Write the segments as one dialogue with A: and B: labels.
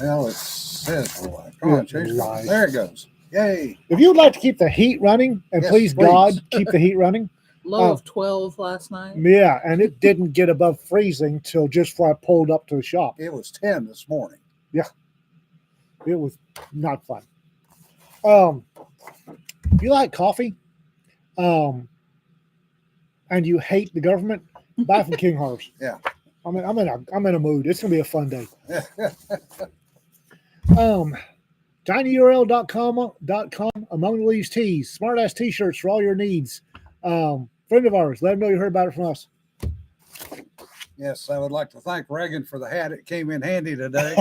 A: Well, it says live. Come on, change
B: live.
A: There it goes. Yay.
B: If you would like to keep the heat running, and
A: Yes,
B: please,
A: please.
B: God, keep the heat running.
C: Low of 12 last night.
B: Yeah, and it didn't get above freezing till just before I pulled up to the shop.
A: It was 10 this morning.
B: It was not fun. If you like coffee, and you hate the government, buy from King Harvest.
A: Yeah.
B: I'm in a mood. It's gonna be a fun day. tinyurl.com among the leaves tees, smart ass t-shirts for all your needs. Friend of ours, let them know you heard about it from us.
A: Yes, I would like to thank Reagan for the hat. It came in handy today.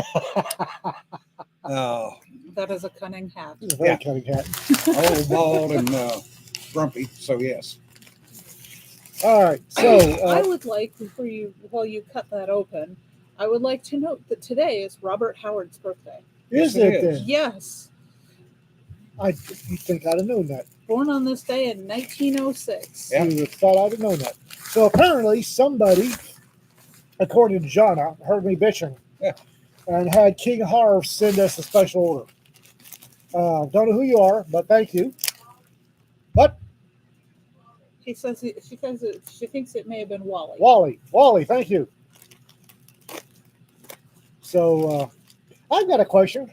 C: That is a cunning hat.
B: It's a very cunning hat.
A: Old, bald, and grumpy. So, yes.
B: All right. So
C: I would like, while you cut that open, I would like to note that today is Robert Howard's birthday.
B: is
A: Yes, it
B: it
A: is.
B: then?
C: Yes.
B: You think I'd have known that?
C: Born on this day in 1906.
A: Yeah.
B: You would have thought I'd have known that. So apparently somebody, according to Jonna, heard me bitching.
A: Yeah.
B: And had King Harv send us a special order. Don't know who you are, but thank you. But
C: She thinks it may have been Wally.
B: Wally, thank you. So I've got a question.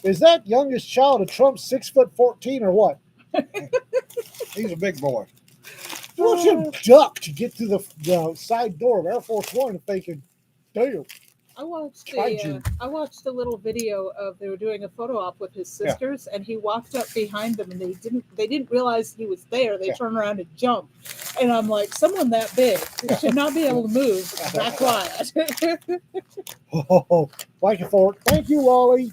B: Is that youngest child of Trump 6'14" or what?
A: He's a big boy.
B: Watch him duck to get through the side door of Air Force One and thinking, damn.
C: I watched
B: Kaiju.
C: the little video of they were doing a photo op with his sisters, and he walked up behind them, and they didn't realize he was there. They turned around and jumped, and I'm like, someone that big should not be able to move that quiet.
B: Oh, thank you for it. Thank you, Wally.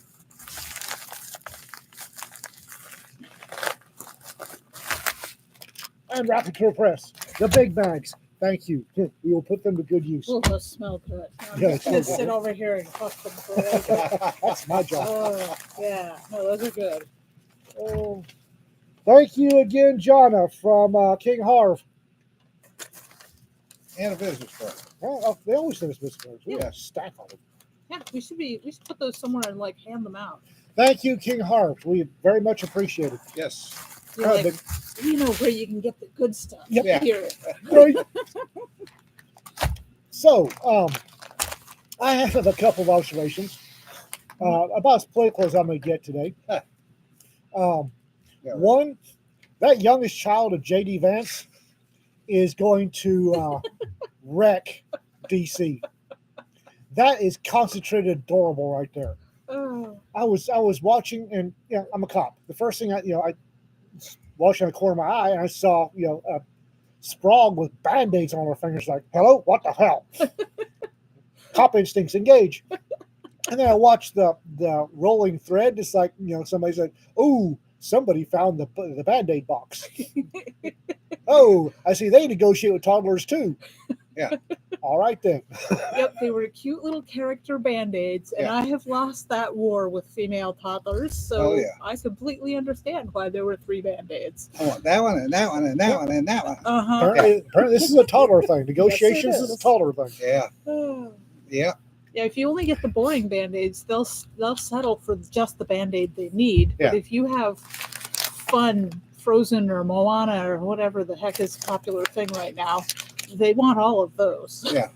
B: And Rapid Tour Press, the big bags. Thank you. We will put them to good use.
C: Oh, those smell good. I'm
B: Yeah,
C: just gonna sit over here and huff them forever.
B: That's my job.
C: Oh, yeah. No, those are good.
B: Oh, thank you again, Jonna from King Harv.
A: And a business card.
B: Well, they always send us business cards. We
C: Yeah.
B: got a stack of them.
C: Yeah, we should put those somewhere and like hand them out.
B: Thank you, King Harv. We very much appreciate it.
A: Yes.
C: You're like, you know where you can get the good stuff.
B: Yep.
A: Yeah.
C: Here.
B: Right. So, I have a couple of observations about as political as I'm going to get today.
A: Yeah.
B: One, that youngest child of J.D. Vance is going to wreck D.C. That is concentrated adorable right there.
C: Oh.
B: I was watching, and I'm a cop. The first thing I watching the corner of my eye, and I saw a Sprague with band-aids on her fingers. Like, hello, what the hell? Cop instincts engage. And then I watched the rolling thread. It's like somebody said, "Oh, somebody found the band-aid box." Oh, I see they negotiate with toddlers too.
A: Yeah.
B: All right then.
C: Yep, they were cute little character band-aids, and
A: Yeah.
C: I have lost that war with female toddlers, so
A: Oh, yeah.
C: I completely understand why there were 3 band-aids.
A: I want that one and that one and that one and that one.
C: Uh-huh.
B: Apparently this is a toddler thing. Negotiations is a
C: is.
B: toddler thing.
A: Yeah.
C: Oh.
A: Yeah.
C: Yeah, if you only get the boring band-aids, they'll settle for just the band-aid they need.
A: Yeah.
C: But if you have fun Frozen or Moana or whatever the heck is a popular thing right now, they want all of those.
A: Yeah.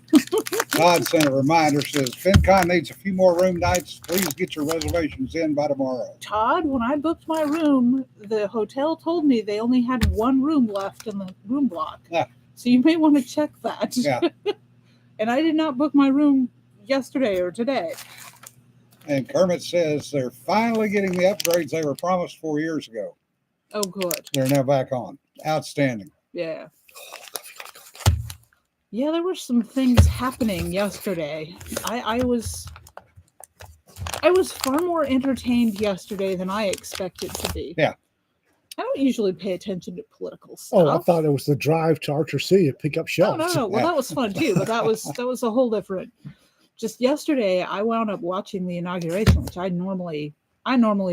A: Todd sent a reminder, says FinCon needs a few more room nights. Please get your reservations in by tomorrow.
C: Todd, when I booked my room, the hotel told me they only had 1 room left in the room block.
A: Yeah.
C: So you may want to check that.
A: Yeah.
C: And I did not book my room yesterday or today.
A: And Kermit says they're finally getting the upgrades they were promised 4 years ago.
C: Oh, good.
A: They're now back on. Outstanding.
C: Yeah. Yeah, there were some things happening yesterday. I was far more entertained yesterday than I expected to be.
A: Yeah.
C: I don't usually pay attention to political stuff.
B: Oh, I thought it was the drive to Archer City to pick up shelves.
C: No. Well, that was fun too, but that was a whole different. Just yesterday, I wound up watching the inauguration, which I normally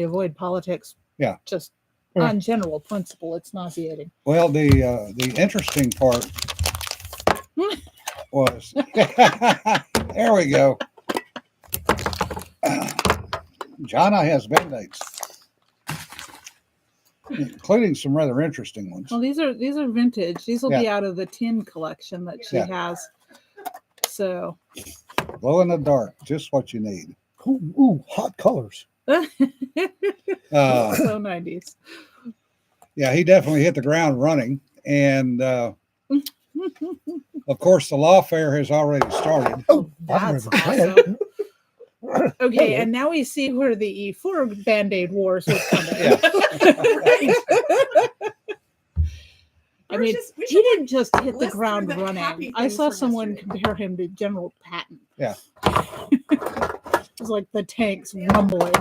C: avoid politics.
A: Yeah.
C: Just
B: Yeah.
C: on general principle, it's nauseating.
A: Well, the interesting part was there we go. Jana has Band-Aids, including some rather interesting ones.
C: Well, these are vintage. These will be
A: Yeah.
C: out of the tin collection that she
A: Yeah.
C: has. So
A: Glow in the dark, just what you need.
B: Ooh, hot colors.
A: Uh,
C: so 90s.
A: yeah, he definitely hit the ground running. And of course, the law fair has already started.
B: Oh,
C: That's
B: I'm
C: awesome. Okay, and now we see where the E4 Band-Aid wars was coming.
A: Yeah.
C: I mean, he didn't just hit the ground running. I saw someone compare him to General Patton.
A: Yeah.
C: It was like the tanks rumbling.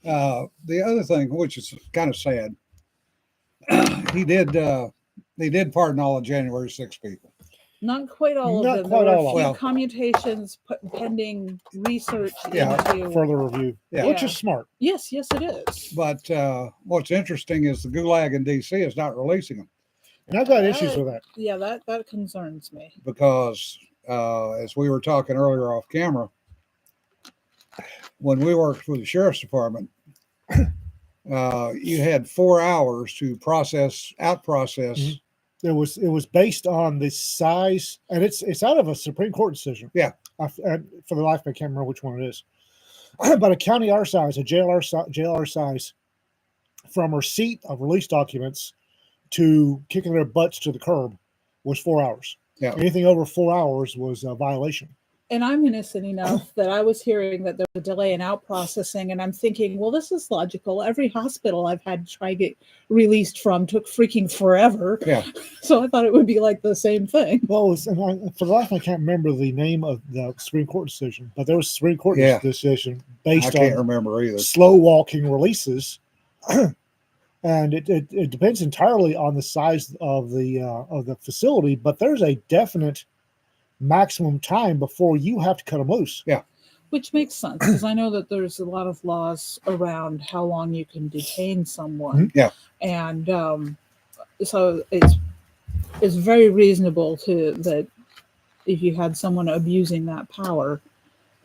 A: The other thing, which is kind of sad, he did pardon all of January 6 people.
C: Not quite all
B: Not
C: of them.
B: quite
C: There were
B: all
C: a
B: of
C: few commutations pending research
A: Yeah.
C: into.
B: Further review,
A: Yeah.
B: which is smart.
C: Yes, it is.
A: But what's interesting is the Gulag in D.C. is not releasing them
B: And I've got issues with that.
C: Yeah, that concerns me.
A: because, as we were talking earlier off camera, when we worked for the sheriff's department, you had 4 hours to process.
B: Mhm. It was based on the size, and it's out of a Supreme Court decision.
A: Yeah.
B: For the life, I can't remember which one it is. But a county our size, a JLR size, from receipt of release documents to kicking their butts to the curb was 4 hours.
A: Yeah.
B: Anything over 4 hours was a violation.
C: And I'm innocent enough that I was hearing that there was a delay in out processing, and I'm thinking, well, this is logical. Every hospital I've had to try to get released from took freaking forever.
A: Yeah.
C: So I thought it would be like the same thing.
B: Well, it was, for the life, I can't remember the name of the Supreme Court decision, but there was a Supreme Court
A: Yeah.
B: decision
A: I
B: based
A: can't
B: on
A: remember either.
B: slow walking releases. And it depends entirely on the size of the facility, but there's a definite maximum time before you have to cut them loose.
C: Which makes sense because I know that there's a lot of laws around how long you can detain someone.
A: Yeah.
C: And so it's very reasonable that if you had someone abusing that power,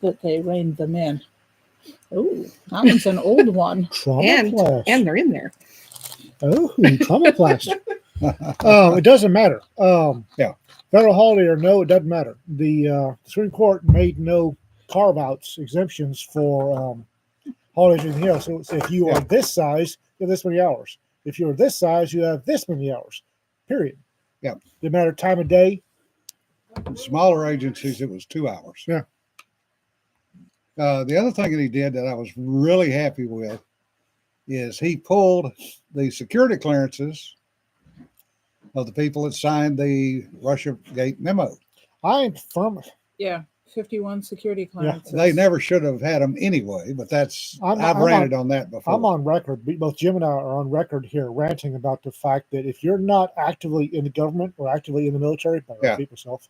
C: that they reined them in. Oh, that one's an old one.
B: Trauma flash.
D: And they're in there.
B: Oh, trauma flash. It doesn't matter.
A: Yeah.
B: Federal holiday or no, it doesn't matter. The Supreme Court made no carve-outs, exemptions for holidays or anything else. So if you are this size, you have this many hours. If you're this size, you have this many hours. Period.
A: Yeah.
B: No matter time of day.
A: In smaller agencies, it was 2 hours.
B: Yeah.
A: The other thing that he did that I was really happy with is he pulled the security clearances of the people that signed the Russiagate memo.
B: I am firm.
C: Yeah, 51 security clearances.
A: They never should have had them anyway, but that's I've ranted on that before.
B: I'm on record. Both Jim and I are on record here ranting about the fact that if you're not actively in the government or actively in the military, repeat myself,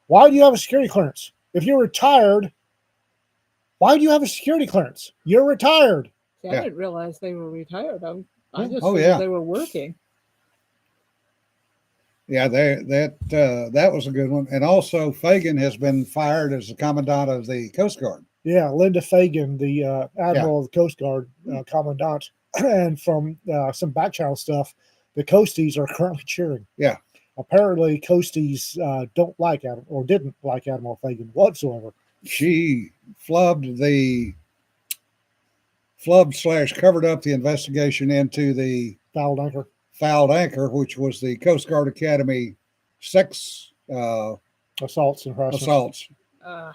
B: why do you have a security clearance? If you're retired, why do you have a security clearance? You're retired.
C: See, I didn't realize they were retired. I just
A: Oh,
C: figured
A: yeah.
C: they were working.
A: Yeah, that was a good one. And also, Fagan has been fired as the commandant of the Coast Guard.
B: Yeah, Linda Fagan, the admiral of the Coast Guard, commandant, and from some back channel stuff, the Coasties are currently cheering.
A: Yeah.
B: Apparently, Coasties don't like Adam or didn't like Admiral Fagan whatsoever.
A: She flubbed / covered up the investigation into the
B: Fouled anchor,
A: which was the Coast Guard Academy sex
B: assaults and harassment.
A: assaults.
C: Uh,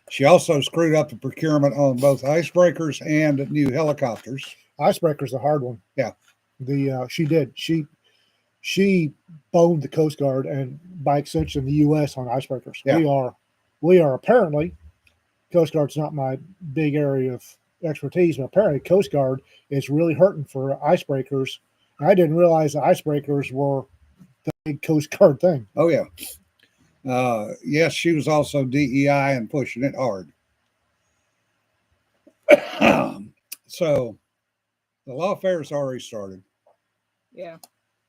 B: She
A: also screwed up the procurement on both icebreakers and new helicopters.
B: Icebreaker's a hard one.
A: Yeah.
B: She did. She boned the Coast Guard and by extension the U.S. on icebreakers.
A: Yeah.
B: We are apparently, Coast Guard's not my big area of expertise, but apparently Coast Guard is really hurting for icebreakers. And I didn't realize the icebreakers were the big Coast Guard thing.
A: Oh yeah. Yes, she was also DEI and pushing it hard. So the law fair's already started.
C: yeah.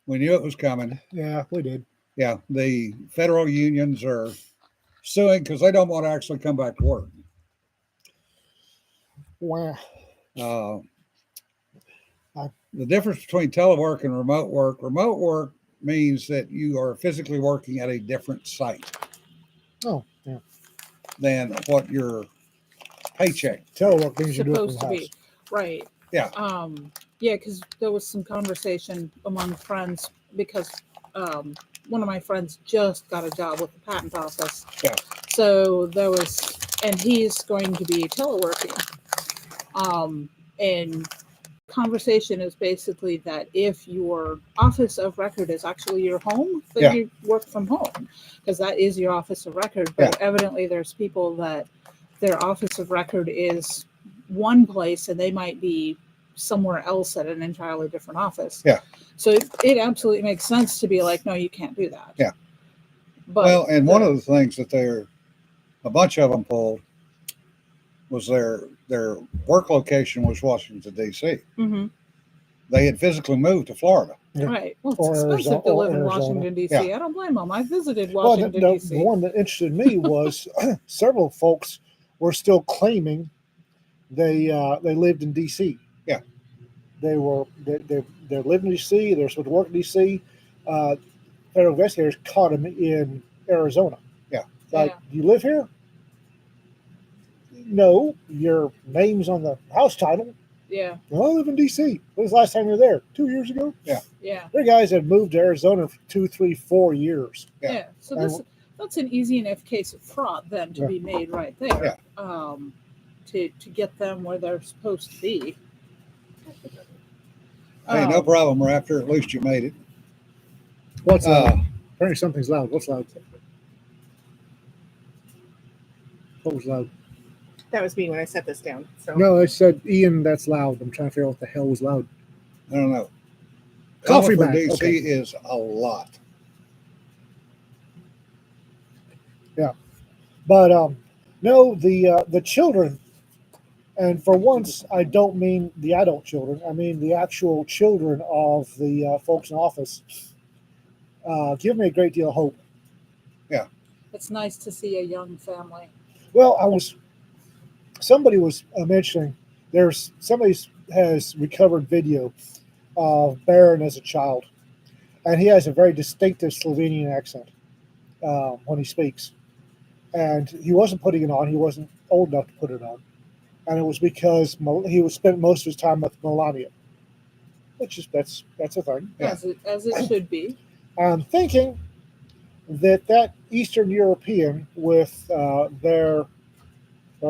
A: We knew it was coming.
B: Yeah, we did.
A: Yeah, the federal unions are suing because they don't want to actually come back to work.
B: Wow.
A: Uh,
B: I-
A: the difference between telework and remote work means that you are physically working at a different site
B: Oh, yeah.
A: than what your paycheck.
B: Telework means you do it from
C: Supposed
B: the
C: to
B: house.
C: be. Right.
A: Yeah.
C: Yeah, because there was some conversation among friends because one of my friends just got a job with the patent office.
A: Yeah.
C: So there was, and he's going to be teleworking. And conversation is basically that if your office of record is actually your home, then
A: Yeah.
C: you work from home because that is your office of record. But evidently, there's people that their office of record is one place and they might be somewhere else at an entirely different office.
A: Yeah.
C: So it absolutely makes sense to be like, no, you can't do that.
A: Yeah.
C: But
A: Well, and one of the things that a bunch of them pulled was their work location was Washington D.C.
C: Mm-hmm.
A: They had physically moved to Florida.
B: Yeah.
C: Right. Well, it's
B: Or
C: expensive
B: Arizona-
C: to
B: or
C: live in
B: Arizona.
C: Washington, D.C.
A: Yeah.
C: I don't blame them. I visited
B: Well,
C: Washington,
B: the
C: D.C.
B: one that interested me was several folks were still claiming they lived in D.C.
A: Yeah.
B: They lived in D.C. They're supposed to work in D.C. Federal investigators caught them in Arizona.
A: Yeah.
B: Like,
C: Yeah.
B: do you live here? No, your name's on the house title.
C: Yeah.
B: Well, I live in D.C. When was the last time you were there? 2 years ago?
C: Yeah.
B: There are guys that moved to Arizona for 2, 3, 4 years.
A: Yeah.
C: Yeah. So
B: And-
C: that's an easy enough case of fraud then to
B: Yeah.
C: be made right there.
A: Yeah.
C: To get them where they're supposed to be.
A: Hey, no problem, Raptor. At least you made it.
B: What's loud?
A: Uh,
B: Apparently something's loud. What's loud? What was loud?
D: That was me when I set this down. So
B: No, I said, Ian, that's loud. I'm trying to figure out what the hell was loud.
A: I don't know.
B: Coffee
A: for
B: bag,
A: DC
B: okay.
A: is a lot.
B: But no, the children, and for once, I don't mean the adult children. I mean the actual children of the folks in office. Give me a great deal of hope.
C: It's nice to see a young family.
B: Well, somebody was mentioning somebody has recovered video of Baron as a child, and he has a very distinctive Slovenian accent when he speaks. And he wasn't putting it on; he wasn't old enough to put it on, and it was because he was spent most of his time with Melania, which is that's a thing.
A: Yeah.
C: As it should be.
B: I'm thinking that Eastern European with or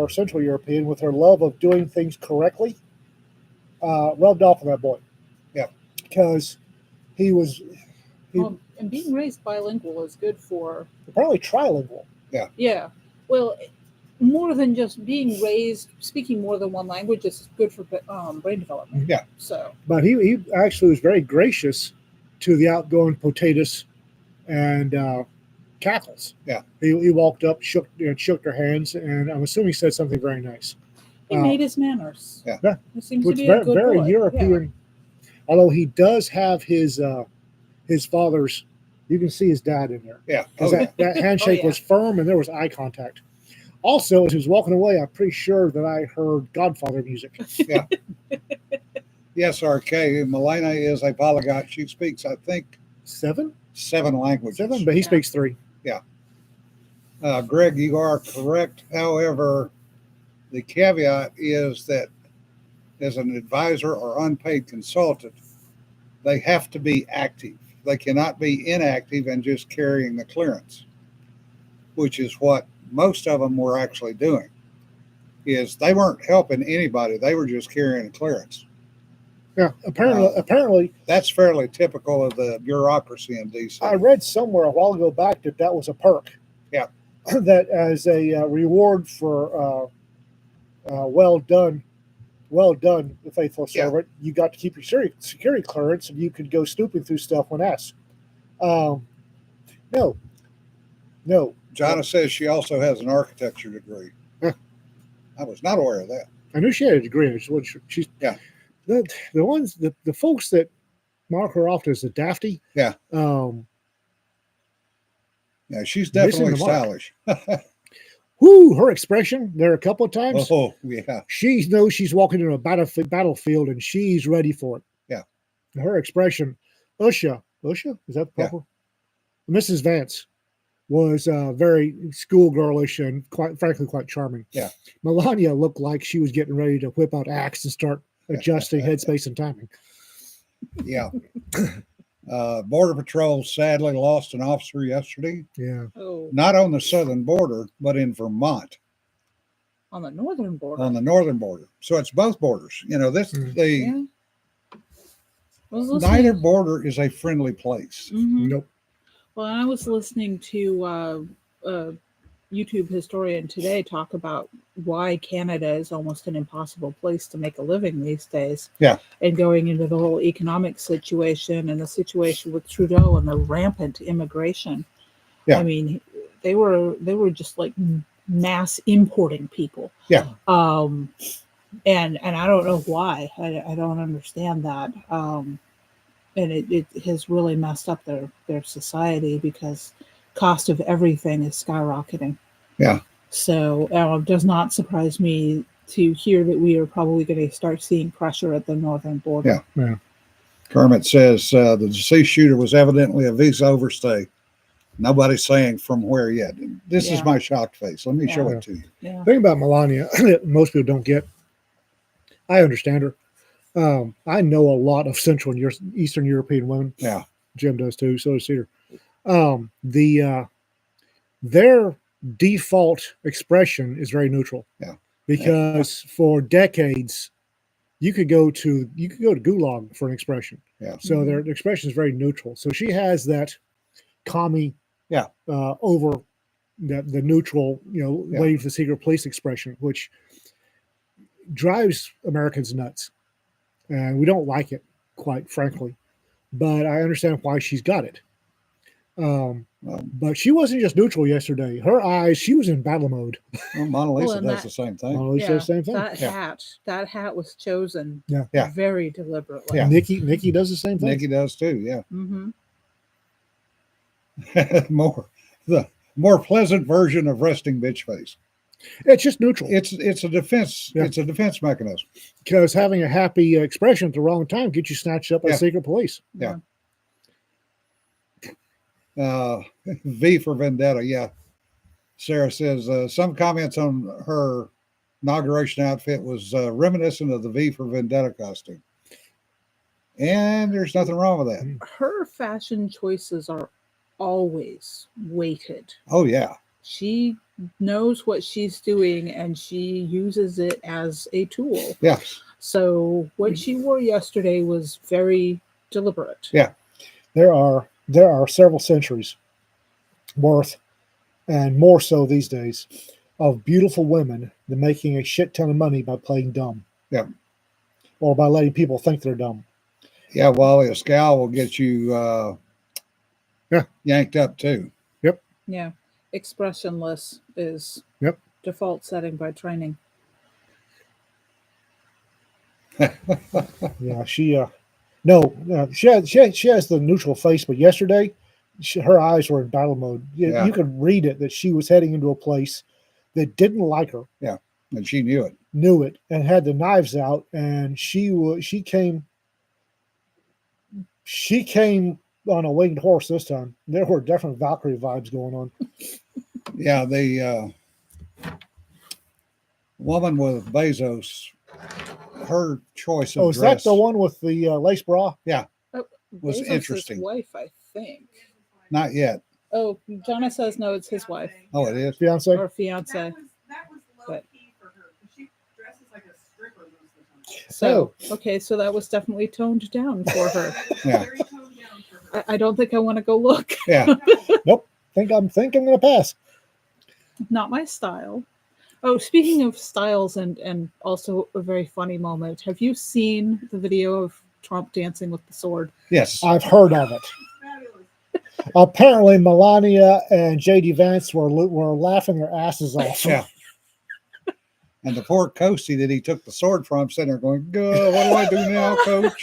B: Central European with her love of doing things correctly rubbed off on that boy.
A: Yeah.
B: Because he was
C: And being raised bilingual is good for.
B: apparently trilingual.
C: Yeah. Well, more than just being raised speaking more than one language is good for brain development.
A: Yeah.
C: So.
B: But he actually was very gracious to the outgoing POTATUS and Cackles.
A: Yeah.
B: He walked up, shook their hands, and I'm assuming he said something very nice.
C: He made his manners.
A: Yeah.
B: Yeah.
C: He seems
B: Which
C: to be
B: very,
C: a good
B: very
C: boy.
B: European. Although he does have his father's, you can see his dad in there.
A: Yeah.
B: Because
A: Okay.
B: that handshake
C: yeah.
B: was firm and there was eye contact. Also, as he was walking away, I'm pretty sure that I heard Godfather music.
A: Yes, RK. Milena is a polyglot. She speaks, I think,
B: 7?
A: 7 languages.
B: 7? But he
C: Yeah.
B: speaks 3.
A: Greg, you are correct. However, the caveat is that as an advisor or unpaid consultant, they have to be active. They cannot be inactive and just carrying the clearance, which is what most of them were actually doing. Is they weren't helping anybody; they were just carrying a clearance.
B: Yeah, apparently,
A: That's fairly typical of the bureaucracy in DC.
B: I read somewhere a while ago back that was a perk.
A: Yeah.
B: That as a reward for well done, the faithful
A: Yeah.
B: servant, you got to keep your security clearance, and you could go snooping through stuff when asked. No.
A: Jonna says she also has an architecture degree.
B: Huh.
A: I was not aware of that.
B: I knew she had a degree. She's
A: Yeah.
B: The ones the folks that mark her off as a dafty.
A: Yeah.
B: Um,
A: Yeah, she's
B: Missing
A: definitely
B: the mark.
A: stylish.
B: Whoo, her expression there a couple of times.
A: Oh, yeah.
B: She knows she's walking into a battlefield and she's ready for it.
A: Yeah.
B: Her expression, Usha, is that the
A: Yeah.
B: proper? Mrs. Vance was very schoolgirlish and frankly, quite charming.
A: Yeah.
B: Melania looked like she was getting ready to whip out axe and start adjusting headspace and timing.
A: Yeah. Border Patrol sadly lost an officer yesterday,
B: Yeah.
C: Oh,
A: not on the southern border, but in Vermont
C: on the northern border.
A: on the northern border. So it's both borders. This
B: Mm.
A: the
C: I was
A: neither
C: listening.
A: border is a friendly place.
C: Mhm.
B: Nope.
C: Well, I was listening to a YouTube historian today talk about why Canada is almost an impossible place to make a living these days.
A: Yeah.
C: And going into the whole economic situation and the situation with Trudeau and the rampant immigration.
A: Yeah.
C: I mean, they were just like mass importing people.
A: Yeah.
C: And I don't know why. I don't understand that. And it has really messed up their society because cost of everything is skyrocketing.
A: Yeah.
C: So it does not surprise me to hear that we are probably going to start seeing pressure at the northern border.
B: Yeah.
A: Kermit says the deceased shooter was evidently a visa overstay. Nobody's saying from where yet. This is
C: Yeah.
A: my shocked face. Let me show
B: Yeah.
A: it to you.
C: Yeah.
B: The thing about Melania that most people don't get, I understand her. I know a lot of Central and Eastern European women.
A: Yeah.
B: Jim does too. So does Cedar. Their default expression is very neutral.
A: Yeah.
B: Because for decades, you could go to Gulag for an expression.
A: Yeah.
B: So their expression is very neutral. So she has that commie,
A: Yeah.
B: over the neutral,
A: Yeah.
B: wave the secret police expression, which drives Americans nuts, and we don't like it, quite frankly. But I understand why she's got it. But she wasn't just neutral yesterday. Her eyes, she was in battle mode.
A: Well, Mona Lisa
C: and
A: does
C: that-
A: the same thing.
B: Mona Lisa does the same thing.
C: That hat was chosen
B: Yeah.
A: Yeah.
C: very deliberately.
A: Yeah.
B: Nikki does the same thing.
A: Nikki does too. Yeah.
C: Mm-hmm.
A: the more pleasant version of resting bitch face.
B: It's just neutral.
A: It's a defense.
B: Yeah.
A: It's a defense mechanism.
B: Because having a happy expression at the wrong time gets you snatched up by
A: Yeah.
B: secret police.
A: Yeah. V for Vendetta. Yeah. Sarah says some comments on her inauguration outfit was reminiscent of the V for Vendetta costume. And there's nothing wrong with that.
C: Her fashion choices are always weighted.
A: Oh, yeah.
C: She knows what she's doing and she uses it as a tool.
A: Yeah.
C: So what she wore yesterday was very deliberate.
A: Yeah.
B: There are several centuries worth, and more so these days, of beautiful women that making a shit ton of money by playing dumb.
A: Yeah.
B: Or by letting people think they're dumb.
A: Yeah, Wally, a scowl will get you yanked up too.
C: Yeah. Expressionless is
B: Yep.
C: default setting by training.
B: Yeah, she has the neutral face, but yesterday her eyes were in battle mode.
A: Yeah.
B: You could read it that she was heading into a place that didn't like her,
A: And she knew it.
B: knew it, and had the knives out, and she came on a winged horse this time. There were definite Valkyrie vibes going on.
A: Yeah, the woman with Bezos, her choice of
B: Oh, is
A: dress
B: that the one with the lace bra?
A: was
C: Bezos'
A: interesting.
C: wife, I think.
A: Not yet.
C: Oh, Jonna says no, it's his wife
A: Oh, it is.
B: Fiance?
C: or fiance.
D: That was low
C: But-
D: key for her. She dresses like a stripper most of the time.
C: So okay, so that was definitely toned down for her.
A: Yeah.
D: Very toned down for her.
C: I don't think I want to go look.
A: Yeah.
B: I'm gonna pass.
C: Not my style. Oh, speaking of styles and also a very funny moment, have you seen the video of Trump dancing with the sword?
A: Yes.
B: I've heard of it.
D: Fabulous.
B: Apparently, Melania and JD Vance were laughing their asses off.
A: Yeah. And the poor Coastie that he took the sword from sitting there going, "Go, what do I do now, coach?"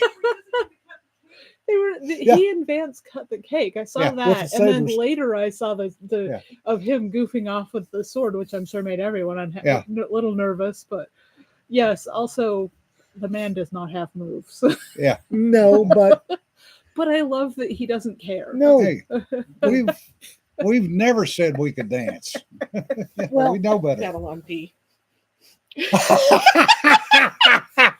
C: He and Vance cut the cake. I saw
B: Yeah, with
C: that,
B: the
C: and then
B: sabers.
C: later I saw the
B: Yeah.
C: of him goofing off with the sword, which I'm sure made everyone
A: Yeah.
C: a little nervous. But yes, also the man does not have moves.
A: Yeah.
B: No, but
C: But I love that he doesn't care.
B: no.
A: Hey, we've never said we could dance.
B: Well,
A: we know better.
C: Babylon P.
B: Good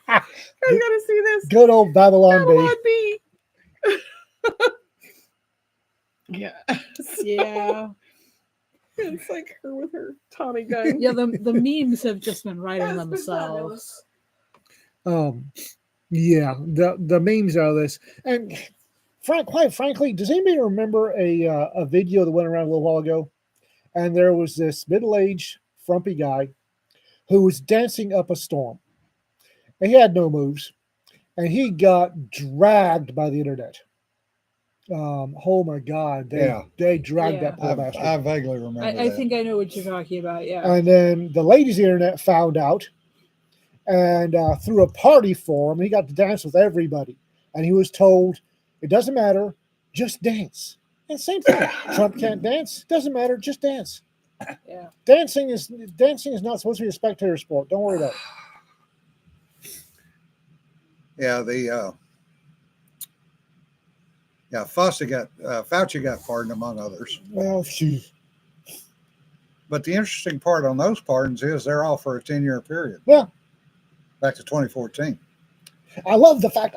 C: I gotta see this.
B: old Babylon
C: Babylon
B: Bee.
C: P. Yeah. Yeah.
D: It's like her with her Tommy gun.
C: Yeah, the memes have just been writing
D: That's been
C: themselves.
B: Yeah, the memes out of this, and quite frankly, does anybody remember a video that went around a little while ago? And there was this middle-aged, frumpy guy who was dancing up a storm. And he had no moves, and he got dragged by the internet. Oh my God, they dragged
C: Yeah.
B: that poor bastard.
A: I vaguely remember
C: I
A: that.
C: think I know what you're talking about. Yeah.
B: And then the ladies of the internet found out and threw a party for him. He got to dance with everybody. And he was told, it doesn't matter, just dance. And same thing. Trump can't dance. Doesn't matter, just dance.
C: Yeah.
B: Dancing is not supposed to be a spectator sport. Don't worry about it.
A: Yeah, Fauci got pardoned among others.
B: Well, phew.
A: But the interesting part on those pardons is they're all for a 10-year period.
B: Yeah.
A: Back to 2014.
B: I love the fact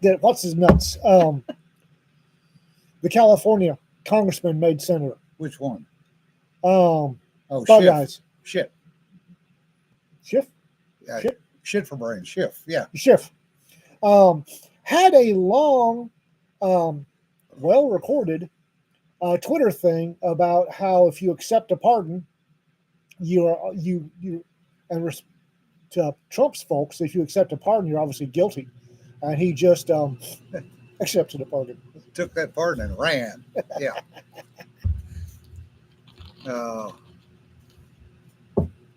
B: that what's his nuts? The California congressman made senator.
A: Which one?
B: Oh,
A: Schiff.
B: guys.
A: Shit.
B: Schiff?
A: Yeah,
B: Shit?
A: shit for brains. Schiff. Yeah.
B: Schiff. Had a long, well recorded Twitter thing about how if you accept a pardon, to Trump's folks, if you accept a pardon, you're obviously guilty. And he just accepted a pardon.
A: Took that pardon and ran. Yeah.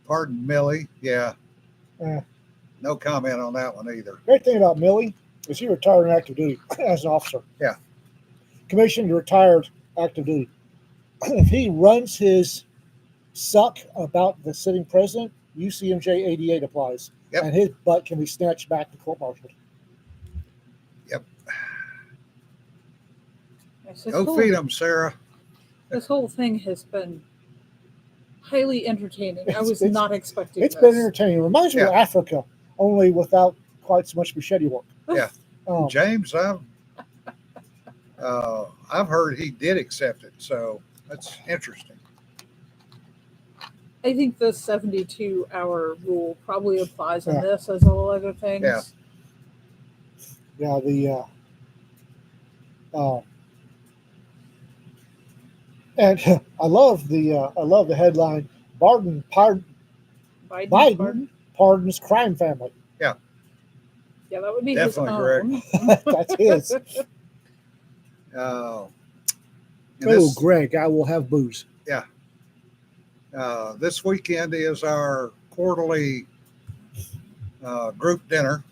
A: Pardon Millie. Yeah. No comment on that one either.
B: Great thing about Millie is he retired in active duty as an officer.
A: Yeah.
B: Commissioned, retired, active duty. If he runs his suck about the sitting president, UCMJ 88 applies.
A: Yep.
B: And his butt can be snatched back to court-martialed.
A: Yep.
C: This
A: Go
C: whole-
A: feed them, Sarah.
C: This whole thing has been highly entertaining. I was
B: It's-
C: not expecting
B: It's
C: this.
B: been entertaining. It reminds me of
A: Yeah.
B: Africa, only without quite so much machete work.
A: Yeah.
B: Um,
A: James, I've heard he did accept it, so that's interesting.
C: I think the 72-hour rule probably applies in
B: Yeah.
C: this as all other things.
A: Yeah.
B: Yeah, and I love the headline. Biden
C: Biden.
B: pardons crime family.
C: Yeah, that would be
A: Definitely
C: his own.
B: That's his.
A: And
B: Oh,
A: this,
B: Greg, I will have booze.
A: this weekend is our quarterly group dinner.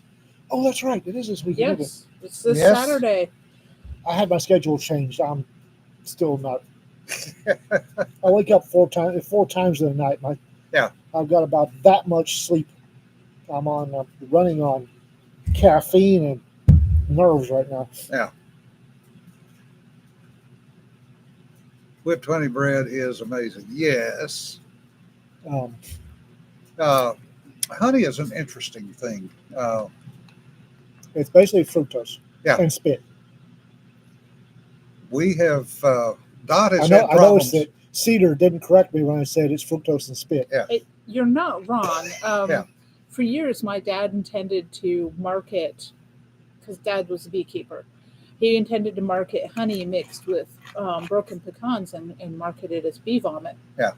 B: Oh, that's right. It is this weekend. isn't
C: Yes, it's this
A: Yes.
C: Saturday.
B: it? I had my schedule changed. I'm still not. I wake up four times in the night.
A: Yeah.
B: I've got about that much sleep. I'm on running on caffeine and nerves right now.
A: Whipped honey bread is amazing. Yes.
B: Um,
A: Honey is an interesting thing.
B: it's basically fructose
A: Yeah.
B: and spit.
A: We have, Dot has
B: I
A: had
B: noticed
A: problems.
B: that Cedar didn't correct me when I said it's fructose and spit.
C: You're not wrong.
A: Yeah.
C: For years, my dad intended to market, because Dad was a beekeeper. He intended to market honey mixed with broken pecans and market it as bee vomit.
A: Yeah.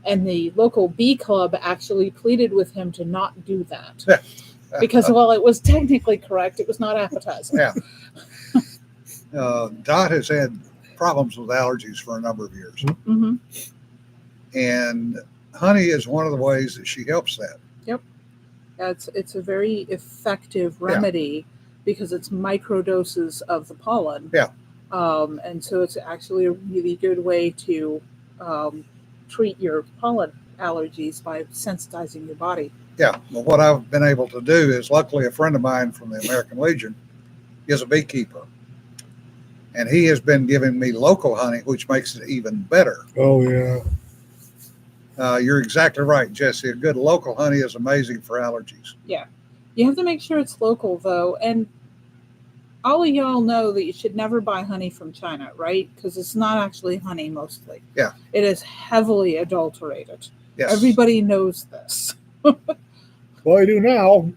C: And the local bee club actually pleaded with him to not do that. Because while it was technically correct, it was not appetizing.
A: Yeah. Dot has had problems with allergies for a number of years.
C: Mm-hmm.
A: And honey is one of the ways that she helps that.
C: It's a very effective remedy because it's micro doses of the pollen.
A: Yeah.
C: And so it's actually a really good way to treat your pollen allergies by sensitizing your body.
A: Yeah. Well, what I've been able to do is, luckily, a friend of mine from the American Legion is a beekeeper, and he has been giving me local honey, which makes it even better.
B: Oh yeah.
A: You're exactly right, Jesse. A good local honey is amazing for allergies.
C: You have to make sure it's local, though, and all of y'all know that you should never buy honey from China, right? Because it's not actually honey mostly.
A: Yeah.
C: It is heavily adulterated.
A: Yes.
C: Everybody knows this.
B: Well, I do now.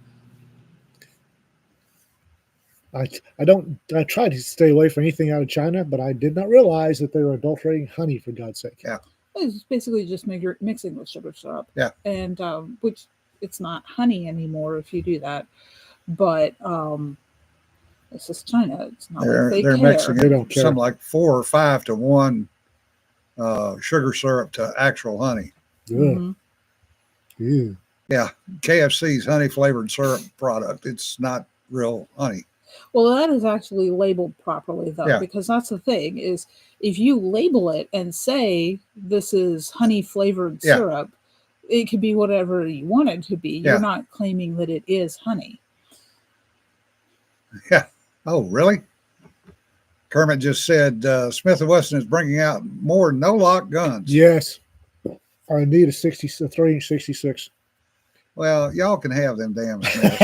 B: I try to stay away from anything out of China, but I did not realize that they were adulterating honey, for God's sake.
A: Yeah.
C: It's basically just mixing with sugar syrup.
A: Yeah.
C: And which it's not honey anymore if you do that. But this is China. It's not like they
A: They're
C: care.
A: mixing
B: They
A: it
B: don't care.
A: some like 4 or 5 to 1 sugar syrup to actual honey.
B: Ugh.
C: Mhm.
B: Ew.
A: Yeah, KFC's honey flavored syrup product. It's not real honey.
C: Well, that is actually labeled properly, though,
A: Yeah.
C: because that's the thing is if you label it and say this is honey flavored
A: Yeah.
C: syrup, it could be whatever you want it to be.
A: Yeah.
C: You're not claiming that it is honey.
A: Yeah. Oh, really? Kermit just said Smith & Wesson is bringing out more no-lock guns.
B: Yes. I need a 3-inch 66.
A: Well, y'all can have them damn Smiths.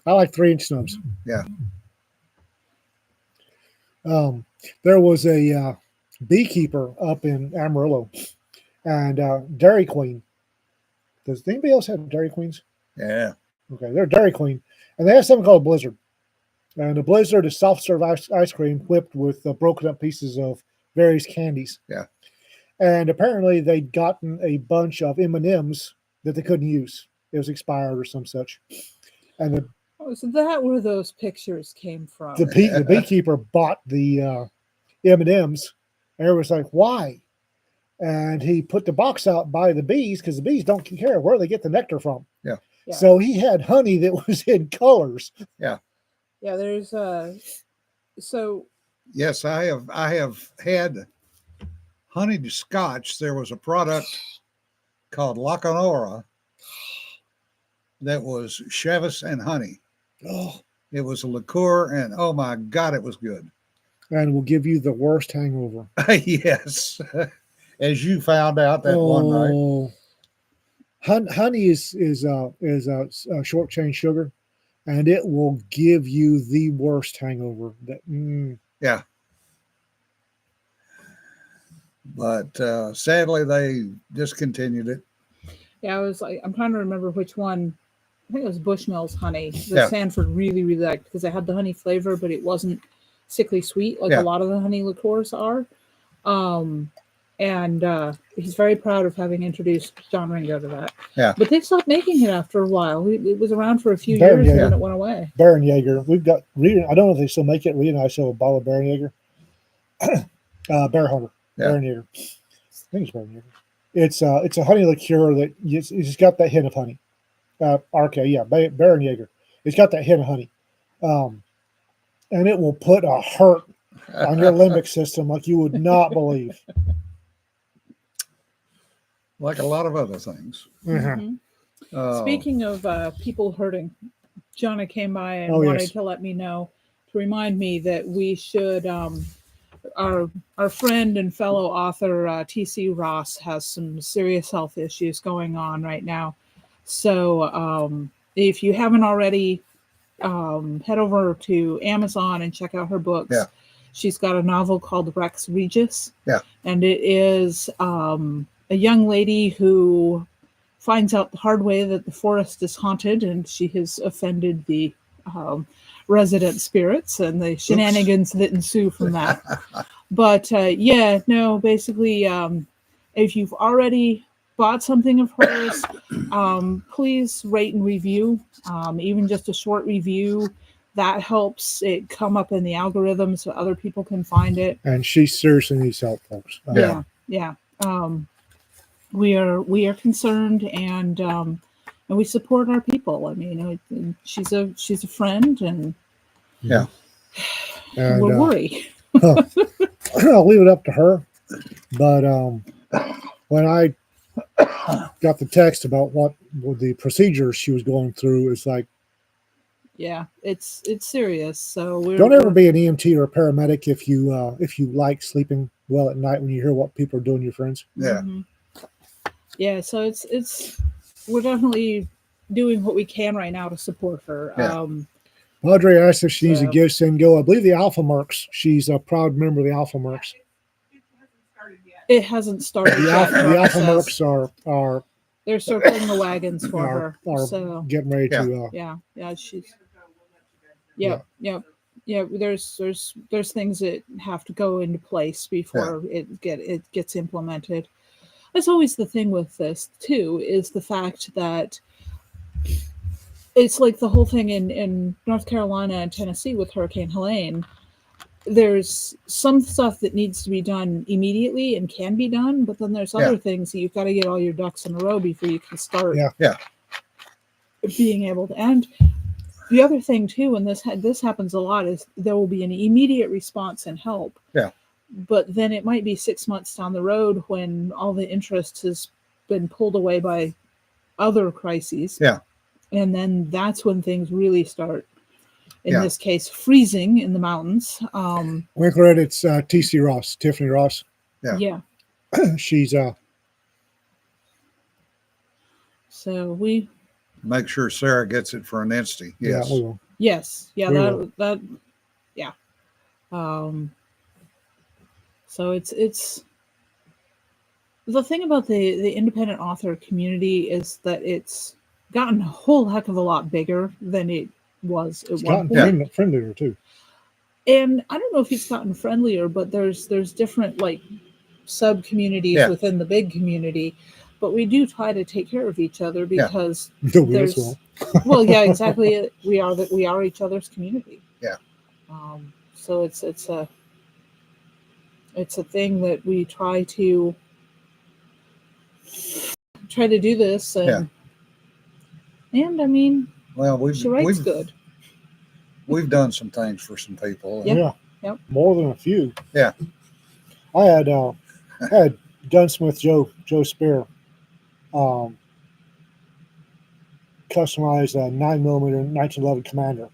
B: I like 3-inch snubs.
A: Yeah.
B: There was a beekeeper up in Amarillo, and Dairy Queen. Does anybody else have Dairy Queens?
A: Yeah.
B: Okay, they're Dairy Queen, and they have something called Blizzard. And a Blizzard is soft serve ice cream whipped with broken up pieces of various candies.
A: Yeah.
B: And apparently they'd gotten a bunch of M&Ms that they couldn't use. It was expired or some such. And the
C: Oh, so that where those pictures came from.
B: the beekeeper bought the M&Ms, and everyone's like, why? And he put the box out by the bees because the bees don't care where they get the nectar from.
A: Yeah.
C: Yeah.
B: So he had honey that was in colors.
C: Yeah, there's so
A: Yes, I have had honeyed scotch. There was a product called Lacanora that was Chevis and honey.
B: Oh,
A: It was a liqueur, and oh my God, it was good.
B: and will give you the worst hangover.
A: Yes, as you found out that one night.
B: Oh. Honey is short chain sugar, and it will give you the worst hangover.
A: Yeah. But sadly, they discontinued it.
C: yeah, I was like, I'm trying to remember which one. I think it was Bushmills honey that
A: Yeah.
C: Sanford really, really liked because it had the honey flavor, but it wasn't sickly sweet like
A: Yeah.
C: a lot of the honey liqueurs are. And he's very proud of having introduced John Ringo to that.
A: Yeah.
C: But they stopped making it after a while. It was around for a few
B: Baron
C: years and
B: Jaeger.
C: then it went away.
B: Baron Jaeger. We've got Rita. I don't know if they still make it. Rita and I sell a bottle of Baron Jaeger. Bear Hunter.
A: Yeah.
B: Baron Jaeger. I think it's Baron Jaeger. It's a honey liqueur that it's got that hint of honey. RK, yeah, Baron Jaeger. It's got that hint of honey, and it will put a hurt on your limbic system like you would not believe.
A: Like a lot of other things.
C: Mhm. Speaking of people hurting, Jonna came by and wanted
B: yes.
C: to let me know, to remind me that we should, our friend and fellow author T.C. Ross has some serious health issues going on right now. So if you haven't already, head over to Amazon and check out her books.
A: Yeah.
C: She's got a novel called Rex Regis.
A: Yeah.
C: And it is a young lady who finds out the hard way that the forest is haunted and she has offended the resident spirits and the shenanigans that ensue from that. But basically, if you've already bought something of hers, please rate and review, even just a short review. That helps it come up in the algorithm so other people can find it.
B: And she seriously needs help, folks.
C: Yeah. We are concerned, and and we support our people. I mean, and she's a friend, and
A: Yeah.
B: And
C: we're worried.
B: I'll leave it up to her. But when I got the text about what the procedures she was going through, it's like,
C: Yeah, it's serious. So
B: don't ever
C: we're
B: be an EMT or a paramedic if you like sleeping well at night when you hear what people are doing to your friends.
A: Yeah.
C: Yeah, so it's we're definitely doing what we can right now to support her.
A: Yeah.
B: Audrey asked if she needs to
C: So-
B: give send go. I believe the Alpha Mercs. She's a proud member of the Alpha Mercs.
D: It hasn't started yet.
C: It hasn't started
B: The
C: yet.
B: Alpha
C: so
B: Mercs are
C: they're circling the wagons for
B: are
C: her. So
B: getting ready to.
C: yeah, she's yep. There's things that have to go into place before it gets implemented. That's always the thing with this too, is the fact that it's like the whole thing in North Carolina and Tennessee with Hurricane Helene. There's some stuff that needs to be done immediately and can be done, but then there's other things that you've got to get all your ducks in a row before you can start being able to. And the other thing too, and this happens a lot, is there will be an immediate response and help.
A: Yeah.
C: But then it might be 6 months down the road when all the interest has been pulled away by other crises.
A: Yeah.
C: And then that's when things really start. In
A: Yeah.
C: this case, freezing in the mountains.
B: Winkler, it's TC Ross, Tiffany Ross.
A: Yeah.
B: She's
C: So we
A: Make sure Sarah gets it for an insty. Yes.
B: Yeah, we will.
C: yes, yeah,
B: We will.
C: that yeah. So it's the thing about the independent author community is that it's gotten a whole heck of a lot bigger than it was at
B: It's
C: one
B: gotten
C: point.
B: friendlier too.
C: And I don't know if it's gotten friendlier, but there's different like sub communities within the big community, but we do try to take care of each other because
B: Nobody else will.
C: well, yeah, exactly. We are each other's community.
A: Yeah.
C: So it's a thing that we try to do this, and I mean,
A: Well,
C: she writes good.
A: We've done some things for some people.
C: Yep.
B: Yeah.
C: Yep.
B: More than a few.
A: Yeah.
B: I had Gunsmith Joe Spear customized a 9mm 1911 Commander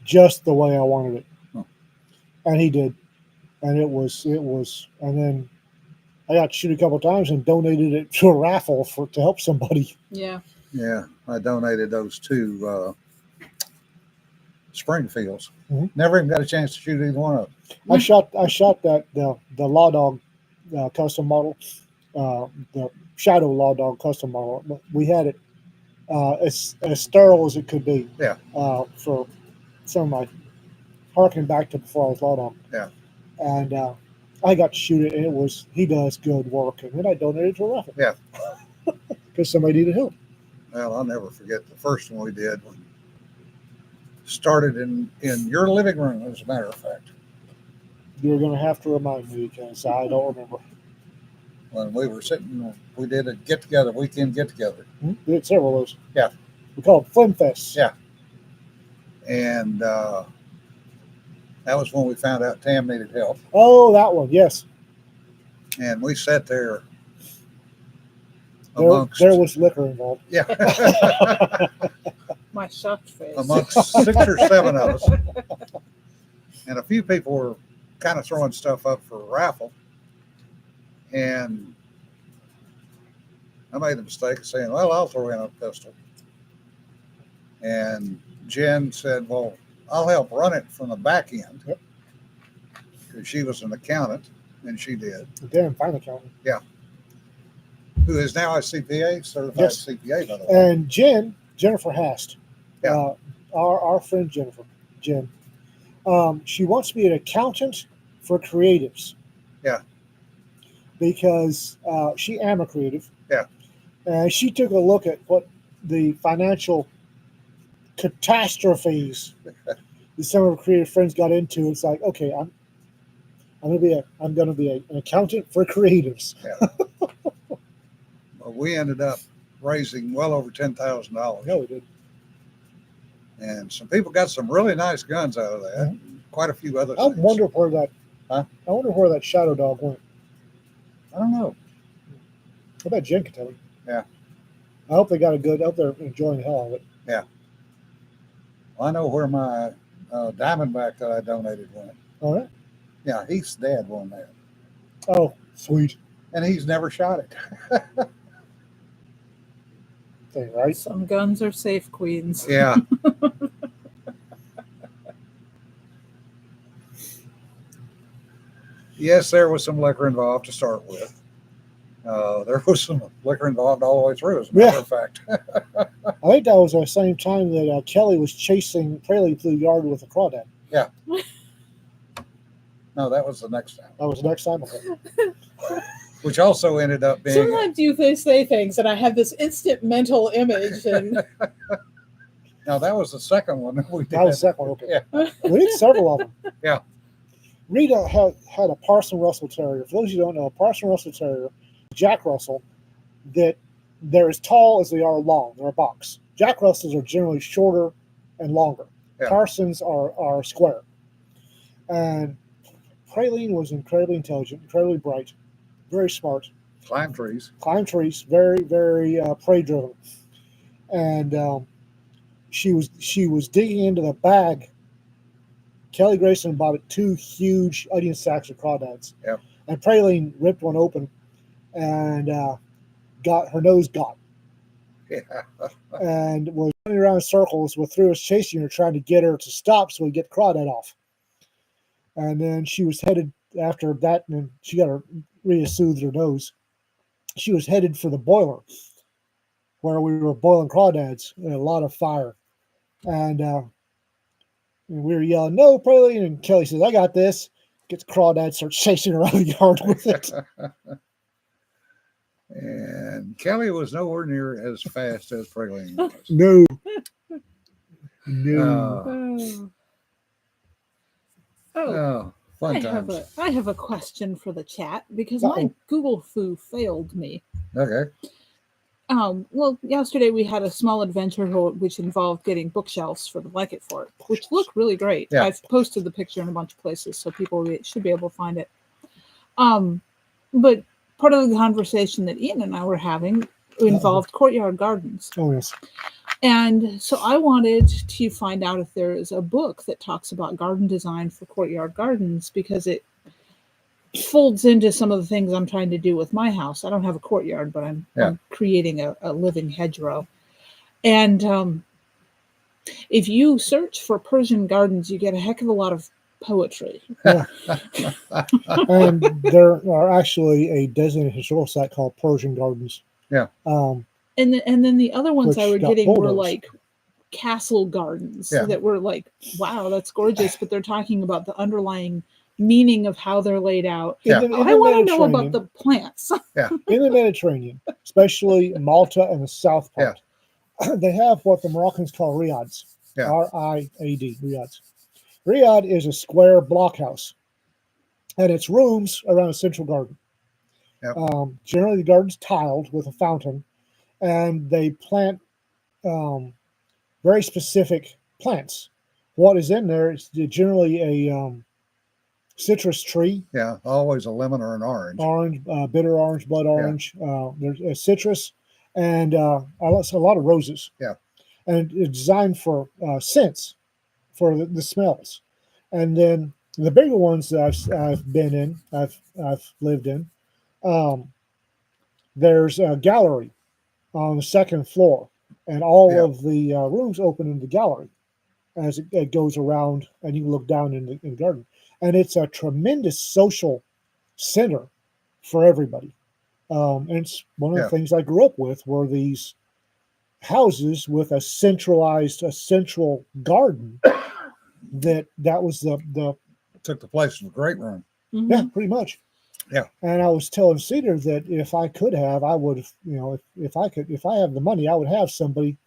B: just the way I wanted it.
A: Oh.
B: And he did. And it was and then I got to shoot a couple of times and donated it to a raffle to help somebody.
C: Yeah.
A: Yeah. I donated those to Springfields.
B: Mhm.
A: Never even got a chance to shoot either one of them.
B: I shot that the Law Dog custom model, the Shadow Law Dog custom model. But we had it as sterile as it could be.
A: Yeah.
B: For some of my harking back to before I was Law Dog.
A: Yeah.
B: And I got to shoot it, and he does good work, and then I donated to a raffle.
A: Yeah.
B: Because somebody needed help.
A: Well, I'll never forget the first one we did. Started in your living room, as a matter of fact.
B: You're going to have to remind me because I don't remember.
A: When we were sitting, we did a weekend get together.
B: We did several of those.
A: Yeah.
B: We called them Flim Fests.
A: Yeah. And that was when we found out Tam needed help.
B: Oh, that one, yes.
A: And we sat there
B: There was liquor involved.
A: Yeah.
C: My shocked face.
A: Amongst 6 or 7 of us. And a few people were kind of throwing stuff up for a raffle. And I made the mistake of saying, well, I'll throw in a pistol. And Jen said, well, I'll help run it from the back end.
B: Yep.
A: Because she was an accountant, and she did.
B: Damn fine accountant.
A: Who is now a CPA, certified
B: Yes.
A: CPA, by the way.
B: And Jennifer Hast,
A: Yeah.
B: our friend Jen, she wants to be an accountant for creatives.
A: Yeah.
B: Because I'm a creative.
A: Yeah.
B: And she took a look at what the financial catastrophes that some of her creative friends got into. It's like, okay, I'm going to be an accountant for creatives.
A: Well, we ended up raising well over $10,000.
B: No, we did.
A: And some people got some really nice guns out of that. Quite a few other
B: I
A: things.
B: wonder where that.
A: Huh?
B: I wonder where that shadow dog went.
A: I don't know.
B: I bet Jen can tell me.
A: Yeah.
B: I hope they got a good. I hope they're enjoying the hell out of it.
A: Well, I know where my Diamondback that I donated went.
B: All right.
A: Yeah, Heath's dad won that.
B: Oh, sweet
A: And he's never shot it.
B: thing, right?
C: Some guns are safe, Queens.
A: Yeah. Yes, there was some liquor involved to start with. There was some liquor involved all the way through, as a matter of fact.
B: I think that was the same time that Kelly was chasing Prelude through the yard with a crawdad.
A: No, that was the next time,
B: That was the next time. Okay.
A: which also ended up being.
C: Sometimes you say things, and I have this instant mental image, and
A: Now, that was the second one that we did.
B: That was the second one. Okay.
A: Yeah.
B: We did several of them.
A: Yeah.
B: Rita had a Parson Russell Terrier. For those of you who don't know, a Parson Russell Terrier, Jack Russell, that they're as tall as they are long. They're a box. Jack Russells are generally shorter and longer.
A: Yeah.
B: Parsons are square. And Praline was incredibly intelligent, incredibly bright, very smart.
A: Climb trees.
B: Climb trees, very, very prey driven. And she was digging into the bag. Kelly Grayson bought 2 huge onion sacks of crawdads.
A: Yep.
B: And Praline ripped one open and got her nose got.
A: Yeah.
B: And was running around in circles with Thru was chasing her, trying to get her to stop so we get crawdad off. And then she was headed after that, and she got her resoothed her nose. She was headed for the boiler where we were boiling crawdads and a lot of fire. And we were yelling, "No, Praline!" And Kelly says, "I got this." Gets crawdad, starts chasing around the yard with it.
A: And Kelly was nowhere near as fast as Praline was.
B: No. No.
C: Oh,
A: Fun
C: I
A: times.
C: have a question for the chat because
B: Uh-oh.
C: my Google foo failed me.
A: Okay.
C: Well, yesterday we had a small adventure which involved getting bookshelves for the blanket fort, which look really great.
A: Yeah.
C: I've posted the picture in a bunch of places, so people should be able to find it. But part of the conversation that Ian and I were having involved courtyard gardens.
B: Oh, yes.
C: And so I wanted to find out if there is a book that talks about garden design for courtyard gardens, because it folds into some of the things I'm trying to do with my house. I don't have a courtyard, but I'm creating a living hedgerow. And if you search for Persian gardens, you get a heck of a lot of poetry.
B: Yeah. And there are actually a designated historical site called Persian Gardens.
A: Yeah.
C: And then the other ones I
B: Which
C: were
B: got
C: getting were
B: bulldozed.
C: like castle gardens
A: Yeah.
C: that were like, wow, that's gorgeous. But they're talking about the underlying meaning of how they're laid out.
A: Yeah.
C: I want to know about the plants.
B: In the Mediterranean, especially Malta and the south part, they have what the Moroccans call riads.
A: Yeah.
B: R-I-A-D, riads. Riad is a square blockhouse, and it's rooms around a central garden.
A: Yep.
B: Generally, the garden's tiled with a fountain, and they plant very specific plants. What is in there is generally a citrus tree,
A: Yeah. Always a lemon or an orange.
B: bitter orange, blood orange. There's a citrus, and a lot of roses.
A: Yeah.
B: And it's designed for scents, for the smells. And then the bigger ones that I've been in, I've lived in. There's a gallery on the second floor, and all of the rooms open in the gallery as it goes around, and you can look down in the garden. And it's a tremendous social center for everybody. And it's one of the things I grew up with were these houses with a central garden. that was the
A: Took the place of a great room.
C: Mm-hmm.
B: yeah, pretty much.
A: Yeah.
B: And I was telling Cedar that if I could have, I would, if I have the money, I would have somebody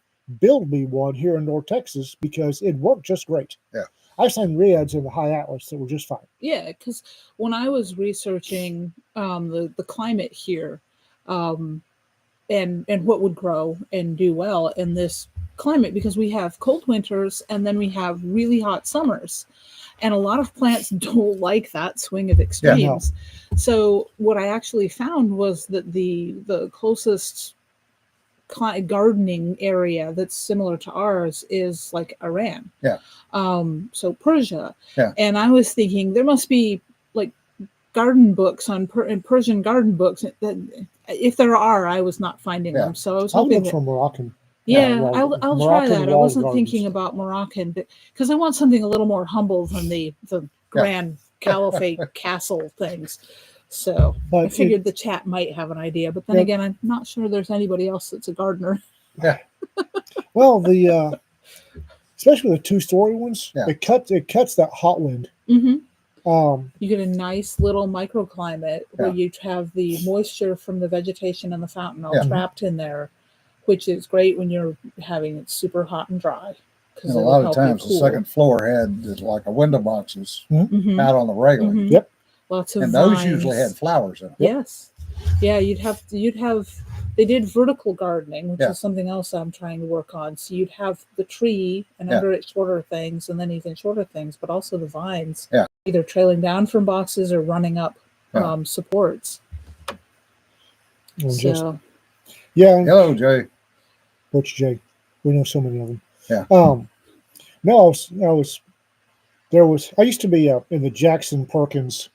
B: build me one here in North Texas, because it worked just great.
A: Yeah.
B: I've seen riads in the high Atlas that were just fine.
C: Yeah, because when I was researching the climate here, and and what would grow and do well in this climate, because we have cold winters and then we have really hot summers, and a lot of plants don't like that swing of extremes. So what I actually found was that the closest gardening area that's similar to ours is like Iran.
A: Yeah.
C: So Persia.
A: Yeah.
C: And I was thinking there must be like garden books on Persian garden books. If there are, I was not finding
A: Yeah.
C: them. So I was
B: I'll
C: hoping
B: look for Moroccan.
C: yeah,
B: wall-
C: I'll try
B: Moroccan
C: that. I
B: walled
C: wasn't
B: gardens.
C: thinking about Moroccan, because I want something a little more humble than the grand caliphate castle things. So
B: But
C: I figured the chat might have an idea, but then
B: Yeah.
C: again, I'm not sure there's anybody else that's a gardener.
B: Well, the especially the 2-story ones,
A: Yeah.
B: it cuts that hot wind.
C: Mm-hmm.
B: Um,
C: You get a nice little microclimate where
A: Yeah.
C: you have the moisture from the vegetation and the fountain all
A: Yeah.
C: trapped in there, which is great when you're having it super hot and dry.
A: And a lot of times the second floor had just like a window boxes
C: Mm-hmm.
A: out on the regular.
C: Mhm.
B: Yep.
C: Lots of
A: And those
C: vines.
A: usually had flowers in them.
C: Yes. Yeah, you'd have they did vertical gardening, which
A: Yeah.
C: is something else I'm trying to work on. So you'd have the tree and
A: Yeah.
C: under it shorter things and then even shorter things, but also the vines.
A: Yeah.
C: Either trailing down from boxes or running up
A: Yeah.
C: supports.
B: and
C: So
B: yeah,
A: Hello, Jay.
B: Butch J. We know so many of them.
A: Yeah.
B: No, I used to be in the Jackson Perkins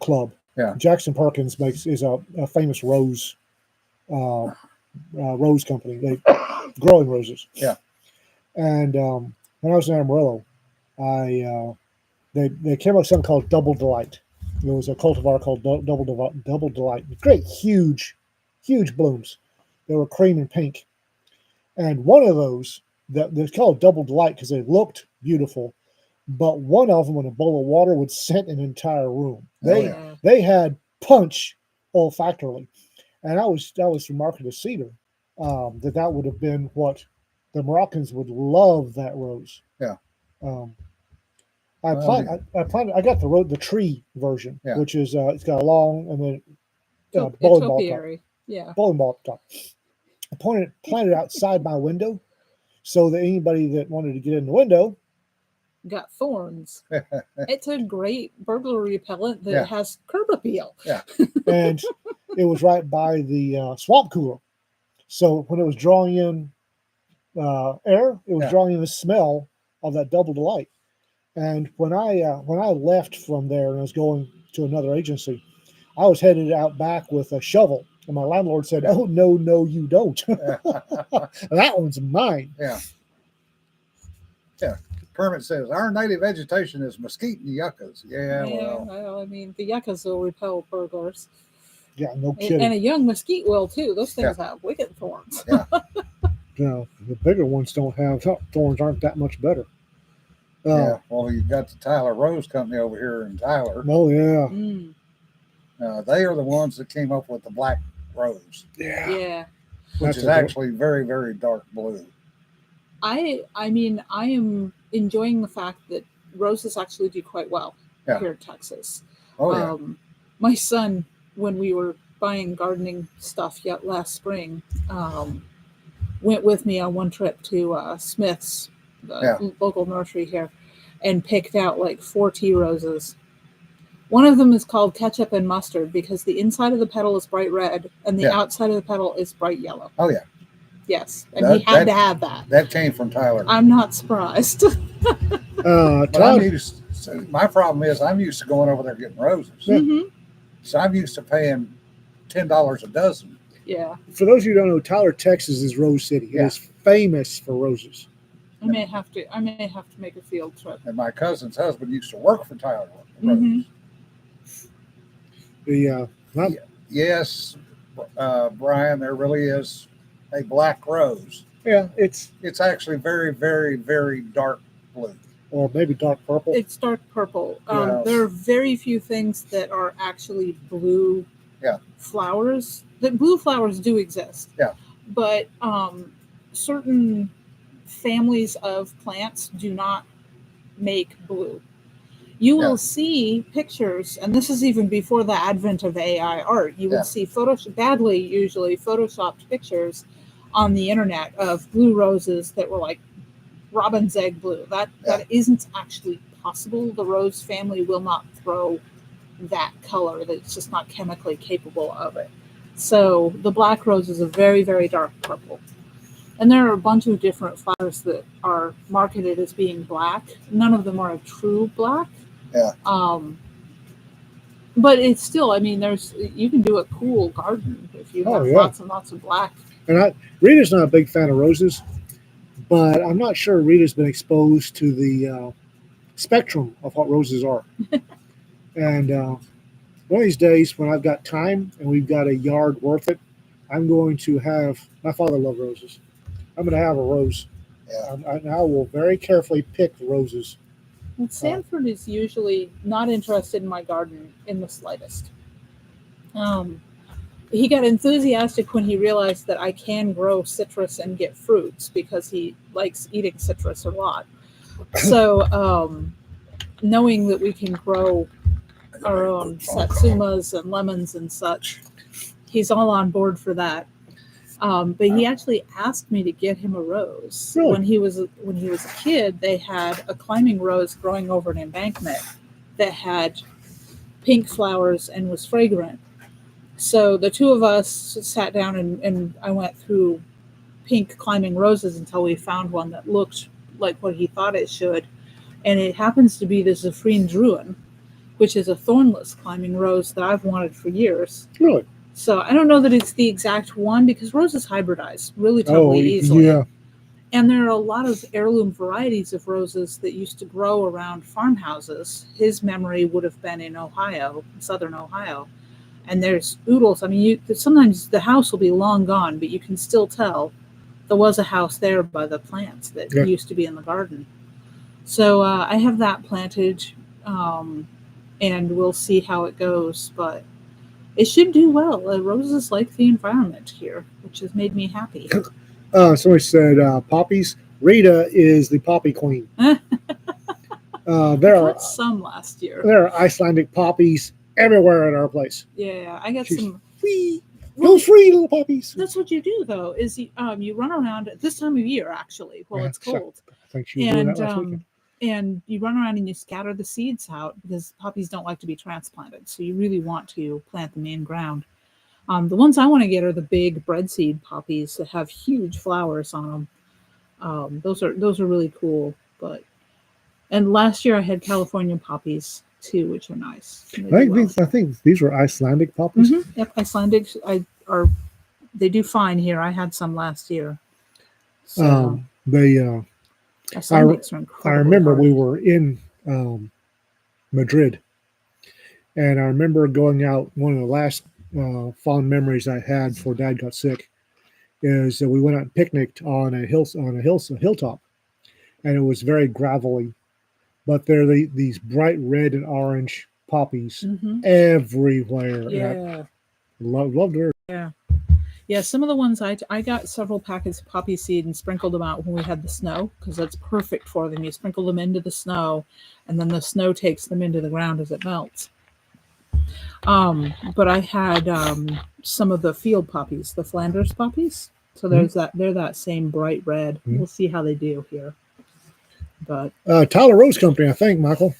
B: club.
A: Yeah.
B: Jackson Perkins is a famous rose company. They growing roses.
A: Yeah.
B: And when I was in Amarillo, they came up with something called Double Delight. There was a cultivar called Double Delight. Great, huge blooms. They were cream and pink. And one of those, they're called Double Delight because they looked beautiful, but one of them in a bowl of water would scent an entire room. They had punch olfactorily, and I was remarking to Cedar that would have been what the Moroccans would love, that rose.
A: Yeah.
B: I got the tree version,
A: Yeah.
B: which is it's got a long and then
C: a
B: bowling ball top.
C: topiary. Yeah.
B: Bowling ball top. I planted outside my window so that anybody that wanted to get in the window
C: Got thorns. It's a great burglar repellent that
A: Yeah.
C: has curb appeal.
B: and it was right by the swamp cooler. So when it was drawing in air, it was
A: Yeah.
B: drawing in the smell of that Double Delight. And when I left from there and I was going to another agency, I was headed out back with a shovel, and my landlord said, "Oh no, you don't. That one's mine."
A: Yeah. Kermit says our native vegetation is mesquite and yuccas. Yeah, well,
C: I mean, the yuccas will repel burglars.
B: Yeah, no
C: And,
B: kidding.
C: and a young mesquite will too. Those things have wicked thorns.
B: The bigger ones don't have thorns. Aren't that much better?
A: yeah. Well, you've got the Tyler Rose Company over here in Tyler.
B: Oh yeah.
C: Mm,
A: They are the ones that came up with the black rose,
C: yeah.
A: which is actually very, very dark blue.
C: I mean, I am enjoying the fact that roses actually do quite well here in Texas.
A: Oh yeah.
C: My son, when we were buying gardening stuff yet last spring, went with me on one trip to Smith's, the local nursery here, and picked out like 4 tea roses. One of them is called ketchup and mustard because the inside of the petal is bright red and the outside of the petal is bright yellow.
A: Oh yeah.
C: Yes, and he had to have that.
A: That came from Tyler.
C: I'm not surprised.
A: My problem is I'm used to going over there getting roses.
C: Mm-hmm.
A: So I'm used to paying $10 a dozen.
C: Yeah.
B: For those of you who don't know, Tyler, Texas is Rose City. It is famous for roses.
C: I may have to make a field trip.
A: And my cousin's husband used to work for Tyler Rose.
C: Mm-hmm.
A: Yes, Brian, there really is a black rose.
B: Yeah, it's
A: actually very, very, very dark blue.
B: Or maybe dark purple.
C: It's dark purple.
A: Yeah.
C: There are very few things that are actually blue flowers. The blue flowers do exist.
A: Yeah.
C: But certain families of plants do not make blue. you will see pictures, and this is even before the advent of AI art. You would see badly usually photoshopped pictures on the internet of blue roses that were like robin's egg blue. That isn't actually possible. The rose family will not throw that color. That's just not chemically capable of it. So the black rose is a very, very dark purple. And there are a bunch of different flowers that are marketed as being black. None of them are a true black.
A: Yeah.
C: But it's still, I mean, you can do a cool garden if you have lots and lots of black.
B: And Rita's not a big fan of roses, but I'm not sure Rita's been exposed to the spectrum of what roses are. And one of these days, when I've got time and we've got a yard worth it, I'm going to have, my father loved roses. I'm going to have a rose.
A: Yeah.
B: And I will very carefully pick roses.
C: And Sanford is usually not interested in my garden in the slightest. He got enthusiastic when he realized that I can grow citrus and get fruits because he likes eating citrus a lot. So knowing that we can grow our own satsumas and lemons and such, he's all on board for that. But he actually asked me to get him a rose.
B: Really?
C: When he was a kid, they had a climbing rose growing over an embankment that had pink flowers and was fragrant. So the two of us sat down and I went through pink climbing roses until we found one that looked like what he thought it should. And it happens to be the Zephrine Druin, which is a thornless climbing rose that I've wanted for years.
B: Really?
C: So I don't know that it's the exact one because roses hybridize really easily.
B: Yeah.
C: And there are a lot of heirloom varieties of roses that used to grow around farmhouses. His memory would have been in Ohio, southern Ohio. And there's oodles. I mean, sometimes the house will be long gone, but you can still tell there was a house there by the plants that used to be in the garden. So I have that planted, and we'll see how it goes. But it should do well. Roses like the environment here, which has made me happy.
B: Somebody said poppies. Rita is the poppy queen. There are
C: some last year.
B: There are Icelandic poppies everywhere at our place.
C: Yeah, I got some
B: free. Those free little poppies.
C: That's what you do, though. Is you run around at this time of year, actually, while it's cold.
B: I think she was doing that last weekend.
C: And you run around and you scatter the seeds out because poppies don't like to be transplanted. So you really want to plant them in ground. The ones I want to get are the big breadseed poppies that have huge flowers on them. Those are really cool. And last year I had California poppies too, which are nice.
B: I think these were Icelandic poppies.
C: Mm-hmm. Yep, Icelandic they do fine here. I had some last year. So, I
B: remember we were in Madrid, and I remember going out. One of the last fond memories I had before Dad got sick is that we went out and picnicked on a hilltop, and it was very gravelly. But there are these bright red and orange poppies everywhere.
C: Yeah,
B: loved her.
C: Yeah, some of the ones I got several packets of poppy seed and sprinkled them out when we had the snow because that's perfect for them. You sprinkle them into the snow, and then the snow takes them into the ground as it melts. But I had some of the field poppies, the Flanders poppies. So they're that same bright red. We'll see how they do here. But
B: Tyler Rose Company, I think, Michael.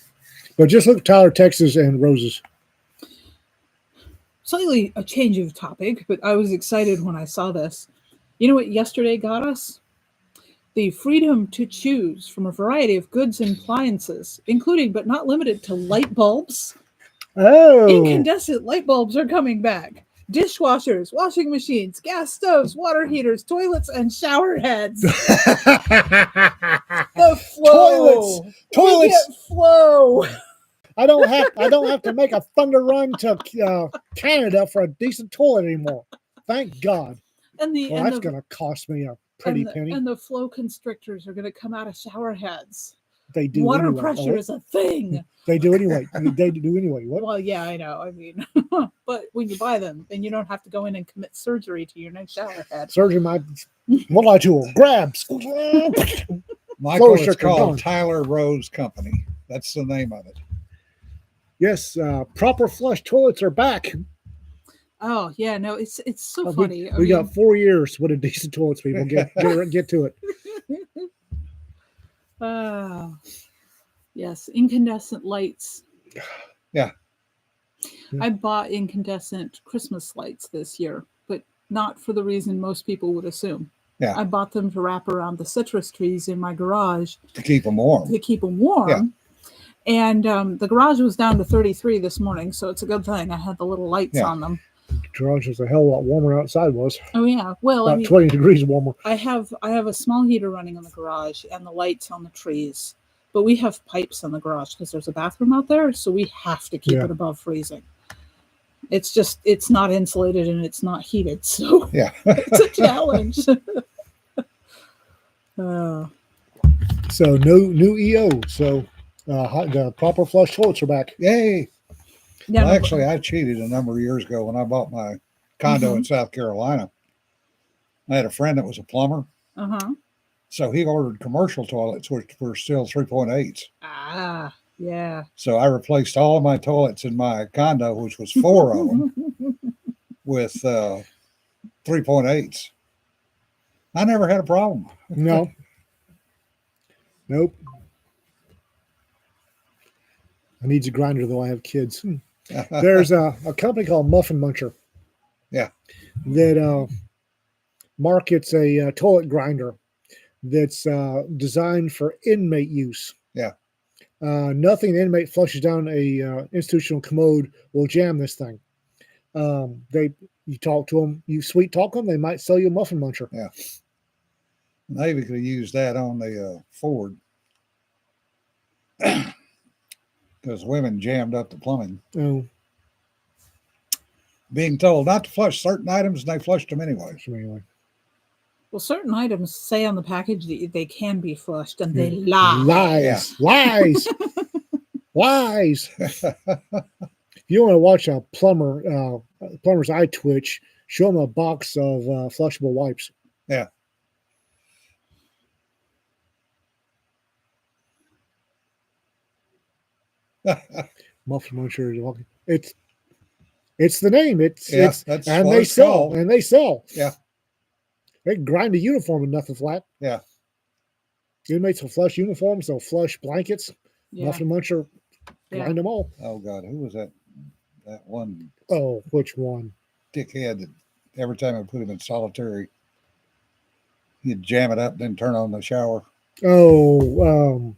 B: But just look at Tyler, Texas, and roses.
C: Slightly a change of topic, but I was excited when I saw this. You know what yesterday got us? The freedom to choose from a variety of goods and appliances, including but not limited to light bulbs.
B: Oh.
C: Incandescent light bulbs are coming back. Dishwashers, washing machines, gas stoves, water heaters, toilets, and shower heads. The flow.
B: Toilets.
C: We get flow.
B: I don't have to make a thunder run to Canada for a decent toilet anymore. Thank God. That's going to cost me a pretty penny.
C: And the flow constrictors are going to come out of shower heads.
B: They do.
C: Water
B: anyway.
C: pressure is a thing.
B: They do anyway. They do anyway. What?
C: Well, yeah, I know. I mean, but when you buy them, then you don't have to go in and commit surgery to your next shower head.
B: Surgery might. What I do? Grabs.
A: Michael, it's called Tyler Rose Company. That's the name of it.
B: Yes, proper flush toilets are back.
C: Oh yeah, no, it's so
B: We-
C: funny.
B: We, got 4 years with a decent toilets. People get to it.
C: Oh, yes, incandescent lights.
A: Yeah.
C: I bought incandescent Christmas lights this year, but not for the reason most people would assume.
A: Yeah.
C: I bought them to wrap around the citrus trees in my garage
A: To keep them warm.
C: to keep them warm.
A: Yeah.
C: And the garage was down to 33 this morning, so it's a good thing I had the little lights
A: Yeah.
C: on them.
B: The garage was a hell of a lot warmer outside was.
C: Oh yeah, well, I
B: About
C: mean,
B: 20 degrees warmer.
C: I have a small heater running in the garage and the lights on the trees, but we have pipes in the garage because there's a bathroom out there, so we have to keep
B: Yeah.
C: it above freezing. It's not insulated and it's not heated, so
A: Yeah.
C: it's a challenge.
B: So new EO. So the proper flush toilets are back.
A: Yay.
C: Yeah,
A: Well,
C: no,
A: actually, I cheated a number of years ago when I bought my condo in South Carolina. I had a friend that was a plumber.
C: uh-huh.
A: So he ordered commercial toilets, which were still 3.8s.
C: Ah, yeah.
A: So I replaced all of my toilets in my condo, which was 4 of them, with 3.8s. I never had a problem.
B: No. Nope. I need a grinder though. I have kids. There's a company called Muffin Muncher.
A: Yeah.
B: That markets a toilet grinder that's designed for inmate use.
A: Yeah.
B: Nothing an inmate flushes down a institutional commode will jam this thing. You talk to them, you sweet talk them, they might sell you a Muffin Muncher.
A: Yeah. Navy could have used that on the Ford because women jammed up the plumbing.
B: Oh,
A: Being told not to flush certain items, and they flushed them anyway.
B: so anyway.
C: Well, certain items say on the package that they can be flushed, and they lie.
B: Lies. Lies. If you want to watch a plumber's eye twitch, show them a box of flushable wipes.
A: Yeah.
B: Muffin Muncher. It's the name. It's
A: that's
B: and
A: what
B: they
A: it's
B: sell
A: called.
B: and they sell.
A: Yeah.
B: They can grind a uniform with nothing flat.
A: Yeah.
B: Inmates will flush uniforms. They'll flush blankets.
C: Yeah.
B: Muffin Muncher,
C: Yeah.
B: grind them all.
A: Oh God, who was that? That one
B: Oh, which one?
A: dickhead that every time I put him in solitary, he'd jam it up, then turn on the shower.
B: Oh,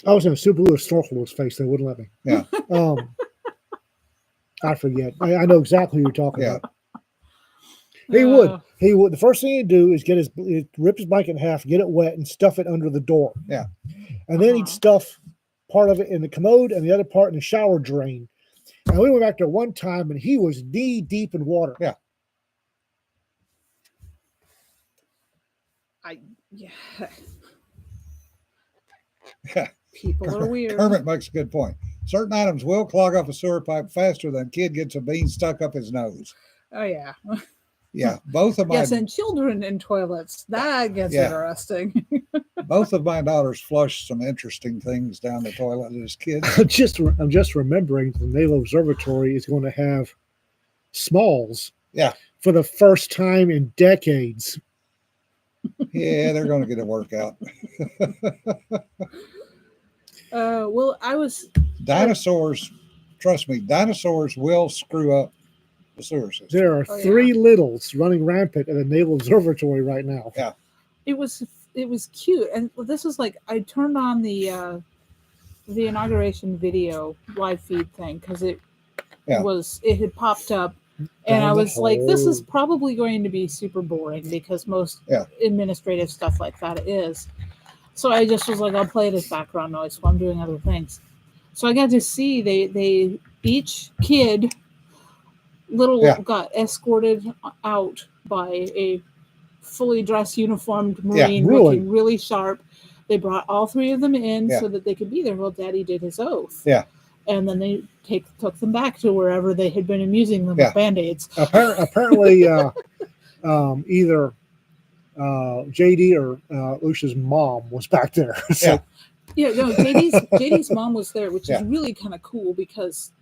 B: I was in a super little snorkel to his face. They wouldn't let me.
A: Yeah.
B: I forget. I know exactly who you're talking
A: Yeah.
B: about. He would. He would. The first thing he'd do is rip his blanket in half, get it wet, and stuff it under the door.
A: Yeah.
B: And then he'd stuff part of it in the commode and the other part in the shower drain. And we went back there one time, and he was knee deep in water.
A: Yeah.
C: Yeah.
A: Yeah.
C: People are weird.
A: Kermit makes a good point. Certain items will clog up a sewer pipe faster than a kid gets a bean stuck up his nose.
C: Oh yeah.
A: Yeah, both of my
C: Yes, and children in toilets. That gets
A: Yeah.
C: interesting.
A: both of my daughters flushed some interesting things down the toilet as kids.
B: I'm just remembering the Naval Observatory is going to have Smalls.
A: Yeah.
B: For the first time in decades.
A: Yeah, they're going to get a workout.
C: Well, I was
A: Dinosaurs, trust me, dinosaurs will screw up the sewer system.
B: There are
C: Oh, yeah.
B: 3 littles running rampant at the Naval Observatory right now.
A: Yeah.
C: it was cute, and this was like I turned on the inauguration video live feed thing because it
A: Yeah.
C: had popped up, and
B: Down
C: I
B: the
C: was like, this is
B: hole.
C: probably going to be super boring because most
A: Yeah.
C: administrative stuff like that is. So I just was like, I'll play it as background noise while I'm doing other things. So I got to see they each kid
A: Yeah.
C: got escorted out by a fully dressed uniformed
A: Yeah,
C: Marine
B: really?
C: looking really sharp. They brought all 3 of them in
A: Yeah.
C: so that they could be there while Daddy did his oath.
A: Yeah.
C: And then they took them back to wherever they had been amusing them
A: Yeah.
C: with Band-Aids.
B: Apparently, either JD or Lucia's mom was back there. So
A: Yeah.
C: Yeah, no, JD's mom was there, which
A: Yeah.
C: is really kind of cool because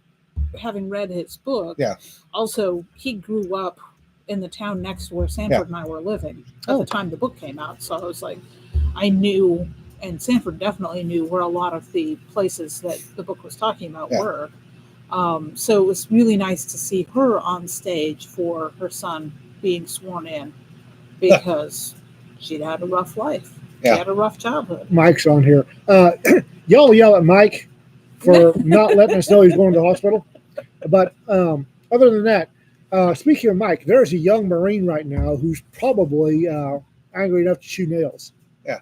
C: having read his book,
A: Yeah.
C: also he grew up in the town next to where Sanford and I were living at
B: Oh.
C: the time the book came out. So I was like, I knew, and Sanford definitely knew where a lot of the places that the book was talking about
A: Yeah.
C: were. So it was really nice to see her on stage for her son being sworn in because she'd had a rough life. She
A: Yeah.
C: had a rough childhood.
B: Mike's on here. Y'all yell at Mike for not letting us know he's going to the hospital. But other than that, speaking of Mike, there's a young Marine right now who's probably angry enough to chew nails.
A: Yeah.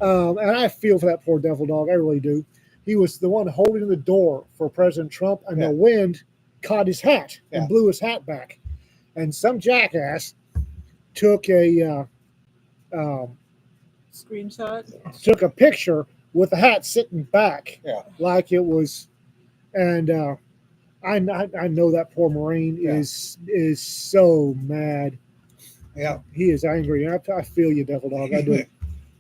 B: And I feel for that poor devil dog. I really do. He was the one holding the door for President Trump, and
A: Yeah.
B: the wind caught his hat and
A: Yeah.
B: blew his hat back. And some jackass took a
C: Screenshot.
B: picture with the hat sitting back,
A: Yeah.
B: like it was. And I know that poor Marine
A: Yeah.
B: is so mad.
A: Yeah.
B: He is angry. I feel you, devil dog. I do.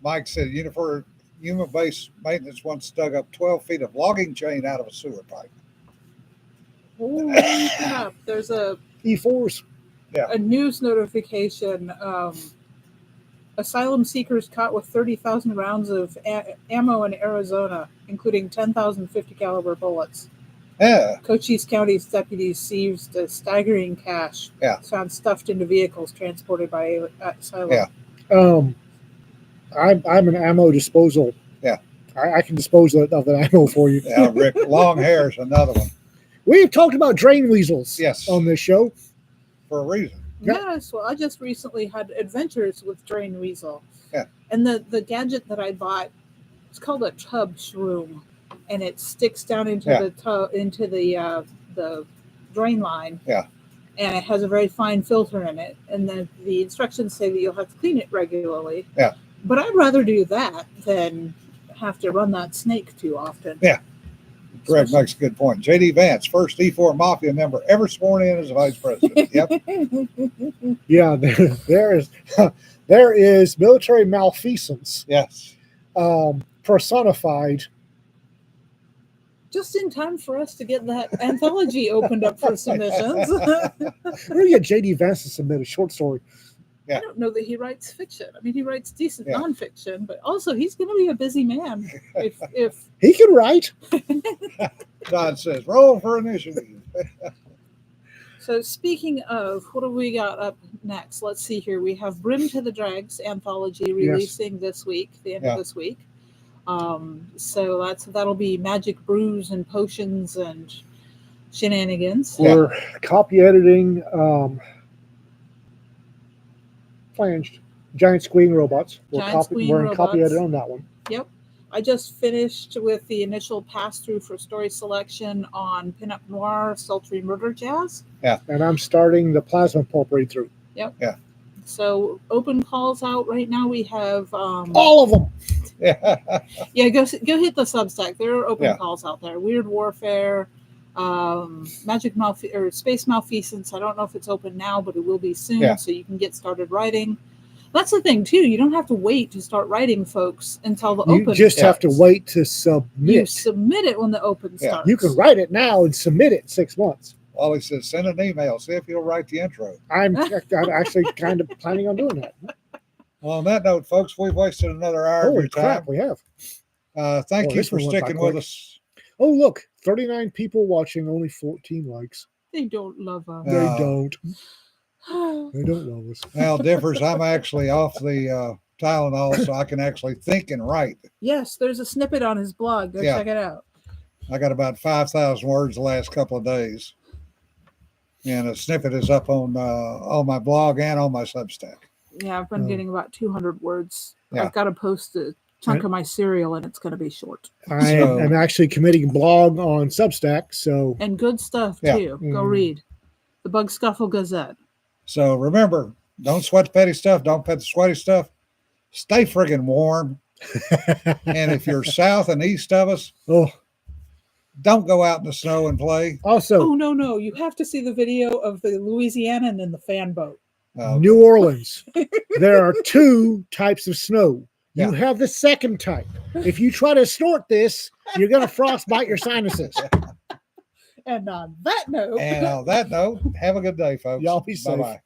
A: Mike said human base maintenance once dug up 12 feet of logging chain out of a sewer pipe.
C: Holy crap! There's a
B: E4s.
C: news notification. Asylum seekers caught with 30,000 rounds of ammo in Arizona, including 10,000 50 caliber bullets.
A: Yeah.
C: Cochise County's deputies seized a staggering cache.
A: Yeah.
C: Found stuffed into vehicles transported by asylum.
A: Yeah.
B: I'm an ammo disposal.
A: Yeah.
B: I can dispose of that ammo for you.
A: Yeah, Rick. Long hair is another one.
B: We've talked about drain weasels
A: Yes.
B: on this show.
A: For a reason.
B: Yeah.
C: Yes, well, I just recently had adventures with drain weasel.
A: Yeah.
C: And the gadget that I bought, it's called a tub shroom, and it sticks down into
A: Yeah.
C: the tub into the drain line.
A: Yeah.
C: And it has a very fine filter in it, and then the instructions say that you'll have to clean it regularly.
A: Yeah.
C: But I'd rather do that than have to run that snake too often.
A: Yeah. Greg makes a good point. J.D. Vance, first E4 Mafia member ever sworn in as a vice president. Yep.
B: Yeah, there is military malfeasance
A: Yes.
B: personified.
C: Just in time for us to get that anthology opened up for submissions.
B: We're gonna get JD Vance to submit a short story.
C: I don't know that he writes fiction. I mean, he writes decent
A: Yeah.
C: nonfiction, but also he's going to be a busy man. If
B: He can write.
A: Todd says, roll for initiative.
C: So speaking of, what have we got up next? Let's see here. We have Brim to the Dregs anthology releasing this week, the end of this week. So that'll be magic brews and potions and shenanigans.
B: We're copy editing flanged giant squeeing robots. We're in copy edit on that one.
C: Yep. I just finished with the initial pass-through for story selection on Pinup Noir, Sultry Murder Jazz.
B: Yeah. And I'm starting the Plasma Pulp read-through.
C: Yep.
A: Yeah.
C: So open calls out right now. We have
B: all of them.
A: Yeah.
C: Yeah, go hit the Substack. There are open
A: Yeah.
C: calls out there. Weird Warfare, Space Malfeasance. I don't know if it's open now, but it will be soon.
A: Yeah.
C: So you can get started writing. That's the thing too. You don't have to wait to start writing, folks, until the open.
B: You just have to wait to
C: You
B: submit.
C: submit it when the open
A: Yeah.
C: starts.
B: You can write it now and submit it in 6 months.
A: Wally says, send an email, see if he'll write the intro.
B: I'm actually kind of planning on doing that.
A: Well, on that note, folks, we've wasted another hour of
B: Holy
A: your
B: crap,
A: time.
B: we have.
A: Thank
B: Oh,
A: you
B: this
A: for
B: one went by
A: sticking
B: quick.
A: with us.
B: Oh, look, 39 people watching, only 14 likes.
C: They don't love us.
B: They don't. They don't love us.
A: Now, differs. I'm actually off the Tylenol, so I can actually think and write.
C: Yes, there's a snippet on his blog. Go
A: Yeah.
C: check it out.
A: I got about 5,000 words the last couple of days. And a snippet is up on my blog and on my Substack.
C: Yeah, I've been getting about 200 words.
A: Yeah.
C: I've got to post a chunk of my cereal, and it's going to be short.
B: I am actually committing a blog on Substack, so
C: And good stuff,
A: Yeah.
C: too. Go
B: Mhm.
C: read. The Bug Scuffle Gazette.
A: So remember, don't sweat the petty stuff. Don't pet the sweaty stuff. Stay friggin' warm. And if you're south and east of us, don't go out in the snow and play.
B: Also,
C: Oh, no. You have to see the video of the Louisiana and then the fan boat.
B: New Orleans. There are two types of snow. You have the second type. If you try to snort this, you're going to frostbite your sinuses.
C: And on that note,
A: And on that note, have a good day, folks.
B: Y'all be safe.
A: Bye-bye.